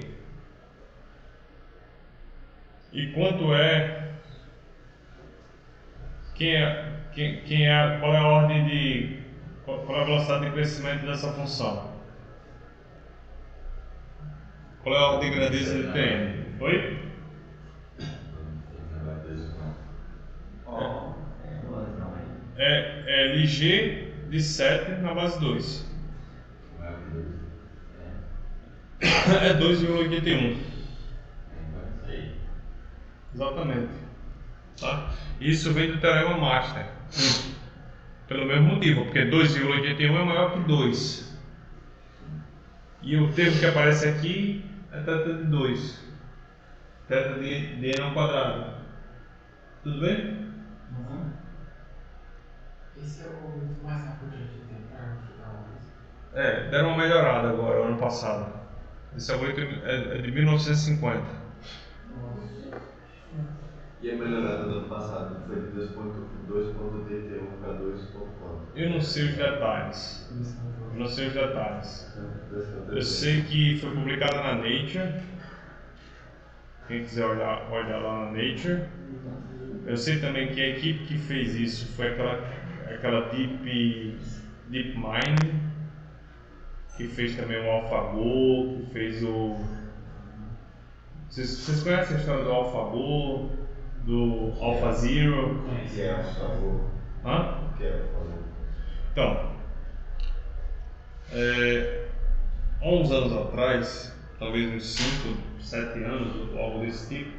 E quanto é? Qual é a ordem de... Qual é a velocidade de crescimento dessa função? Qual é a ordem de grandeza de Tn? Oi? É Lg de 7 na base 2. É 2,81. Exatamente. Tá? Isso vem do teorema Master. Pelo mesmo motivo, porque 2,81 é maior que 2. E o termo que aparece aqui é θ de 2. θ de n ao quadrado. Tudo bem? Esse é o muito mais rápido que a gente tem para ajudar o risco. Deram uma melhorada agora, ano passado. Esse algoritmo é de 1950. E a melhorada do ano passado foi de 2.81 para 2.4. Eu não sei os detalhes. Eu sei que foi publicada na Nature. Quem quiser olhar lá na Nature. Eu sei também que a equipe que fez isso foi aquela DeepMind, que fez também o AlphaGo, que fez o... Vocês conhecem a história do AlphaGo, do AlphaZero? Que é AlphaGo? Hã? Que é AlphaGo? Então, há uns anos atrás, talvez uns 5, 7 anos, ou algo desse tipo,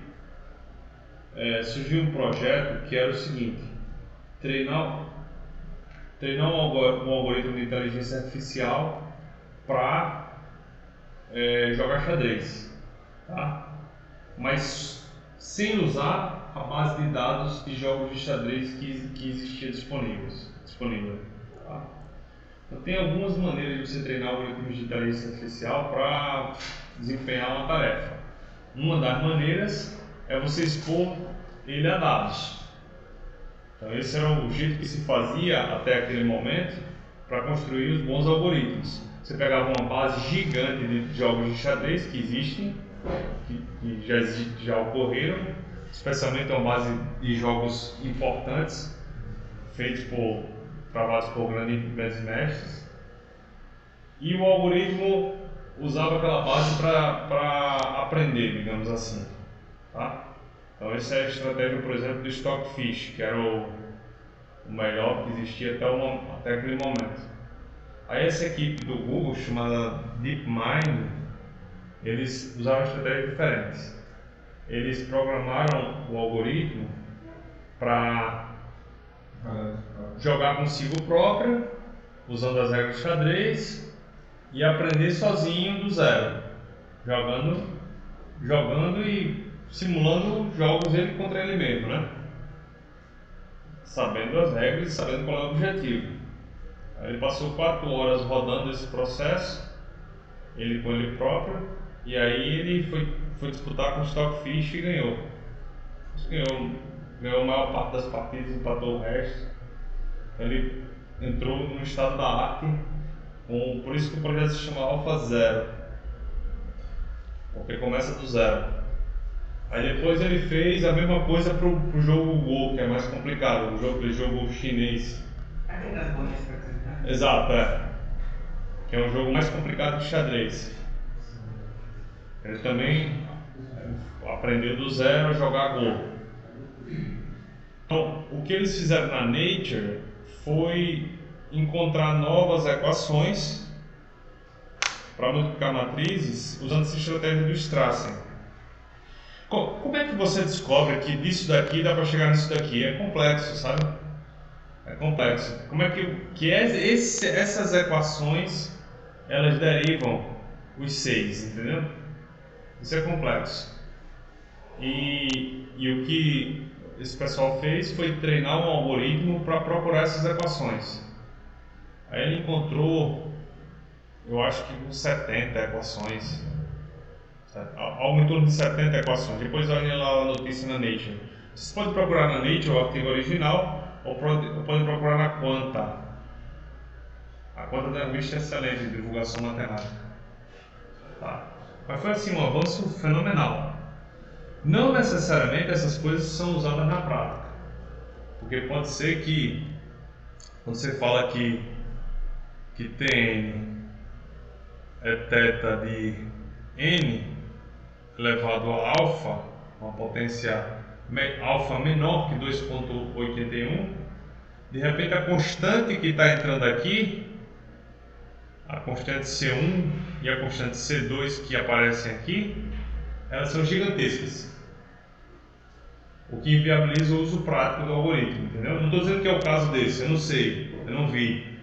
surgiu um projeto que era o seguinte: treinar um algoritmo de inteligência artificial para jogar xadrez, tá? Mas sem usar a base de dados de jogos de xadrez que existia disponível, tá? Então tem algumas maneiras de você treinar algoritmos de inteligência artificial para desempenhar uma tarefa. Uma das maneiras é você expor ele a dados. Então esse era o jeito que se fazia até aquele momento para construir os bons algoritmos. Você pegava uma base gigante de jogos de xadrez que existem, que já ocorreram, especialmente uma base de jogos importantes, feitos travados por grandes mestres, e o algoritmo usava aquela base para aprender, digamos assim, tá? Então essa é a estratégia, por exemplo, do Stockfish, que era o melhor que existia até aquele momento. Aí essa equipe do Google, chamada DeepMind, eles usaram estratégias diferentes. Eles programaram o algoritmo para jogar consigo próprio, usando as regras de xadrez, e aprender sozinho do zero, jogando e simulando jogos ele contra ele mesmo, né? Sabendo as regras e sabendo qual é o objetivo. Aí ele passou 4 horas rodando esse processo, ele com ele próprio, e aí ele foi disputar com o Stockfish e ganhou. Ganhou a maior parte das partidas, empatou o resto. Ele entrou no estado da arte, por isso que o projeto se chama Alpha Zero, porque começa do zero. Aí depois ele fez a mesma coisa pro jogo Go, que é mais complicado, aquele jogo chinês. Aquele das bolinhas pra você. Exato, que é um jogo mais complicado que xadrez. Ele também aprendeu do zero a jogar Go. Então, o que eles fizeram na Nature foi encontrar novas equações para multiplicar matrizes usando essa estratégia do Strassen. Como é que você descobre que disso daqui dá para chegar nisso daqui? É complexo, sabe? É complexo. Como é que essas equações elas derivam os 6, entendeu? Isso é complexo. E o que esse pessoal fez foi treinar um algoritmo para procurar essas equações. Aí ele encontrou, eu acho que uns 70 equações, algo em torno de 70 equações. Depois olhem lá a notícia na Nature. Vocês podem procurar na Nature o artigo original ou podem procurar na Quanta. A Quanta da revista é excelente de divulgação matemática. Tá. Mas foi assim um avanço fenomenal. Não necessariamente essas coisas são usadas na prática, porque pode ser que quando você fala que Tn é θ de n elevado a alfa, uma potência alfa menor que 2,81, de repente a constante que está entrando aqui, a constante C1 e a constante C2 que aparecem aqui, elas são gigantescas. O que inviabiliza o uso prático do algoritmo, entendeu? Não estou dizendo que é o caso desse, eu não sei, eu não vi.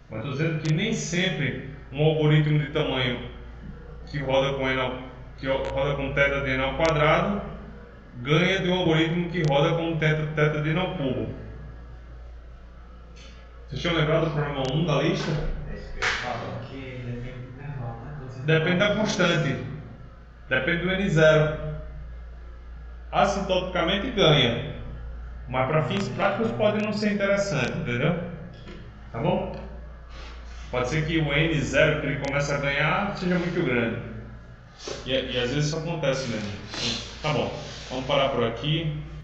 Mas estou dizendo que nem sempre um algoritmo de tamanho que roda com θ de n ao quadrado ganha de um algoritmo que roda com θ de n ao cubo. Vocês tinham lembrado do problema 1 da lista? Que depende do intervalo, né? Depende da constante, depende do n0. Assintoticamente ganha, mas para fins práticos pode não ser interessante, entendeu? Tá bom? Pode ser que o n0 que ele começa a ganhar seja muito grande, e às vezes isso acontece mesmo. Tá bom, vamos parar por aqui.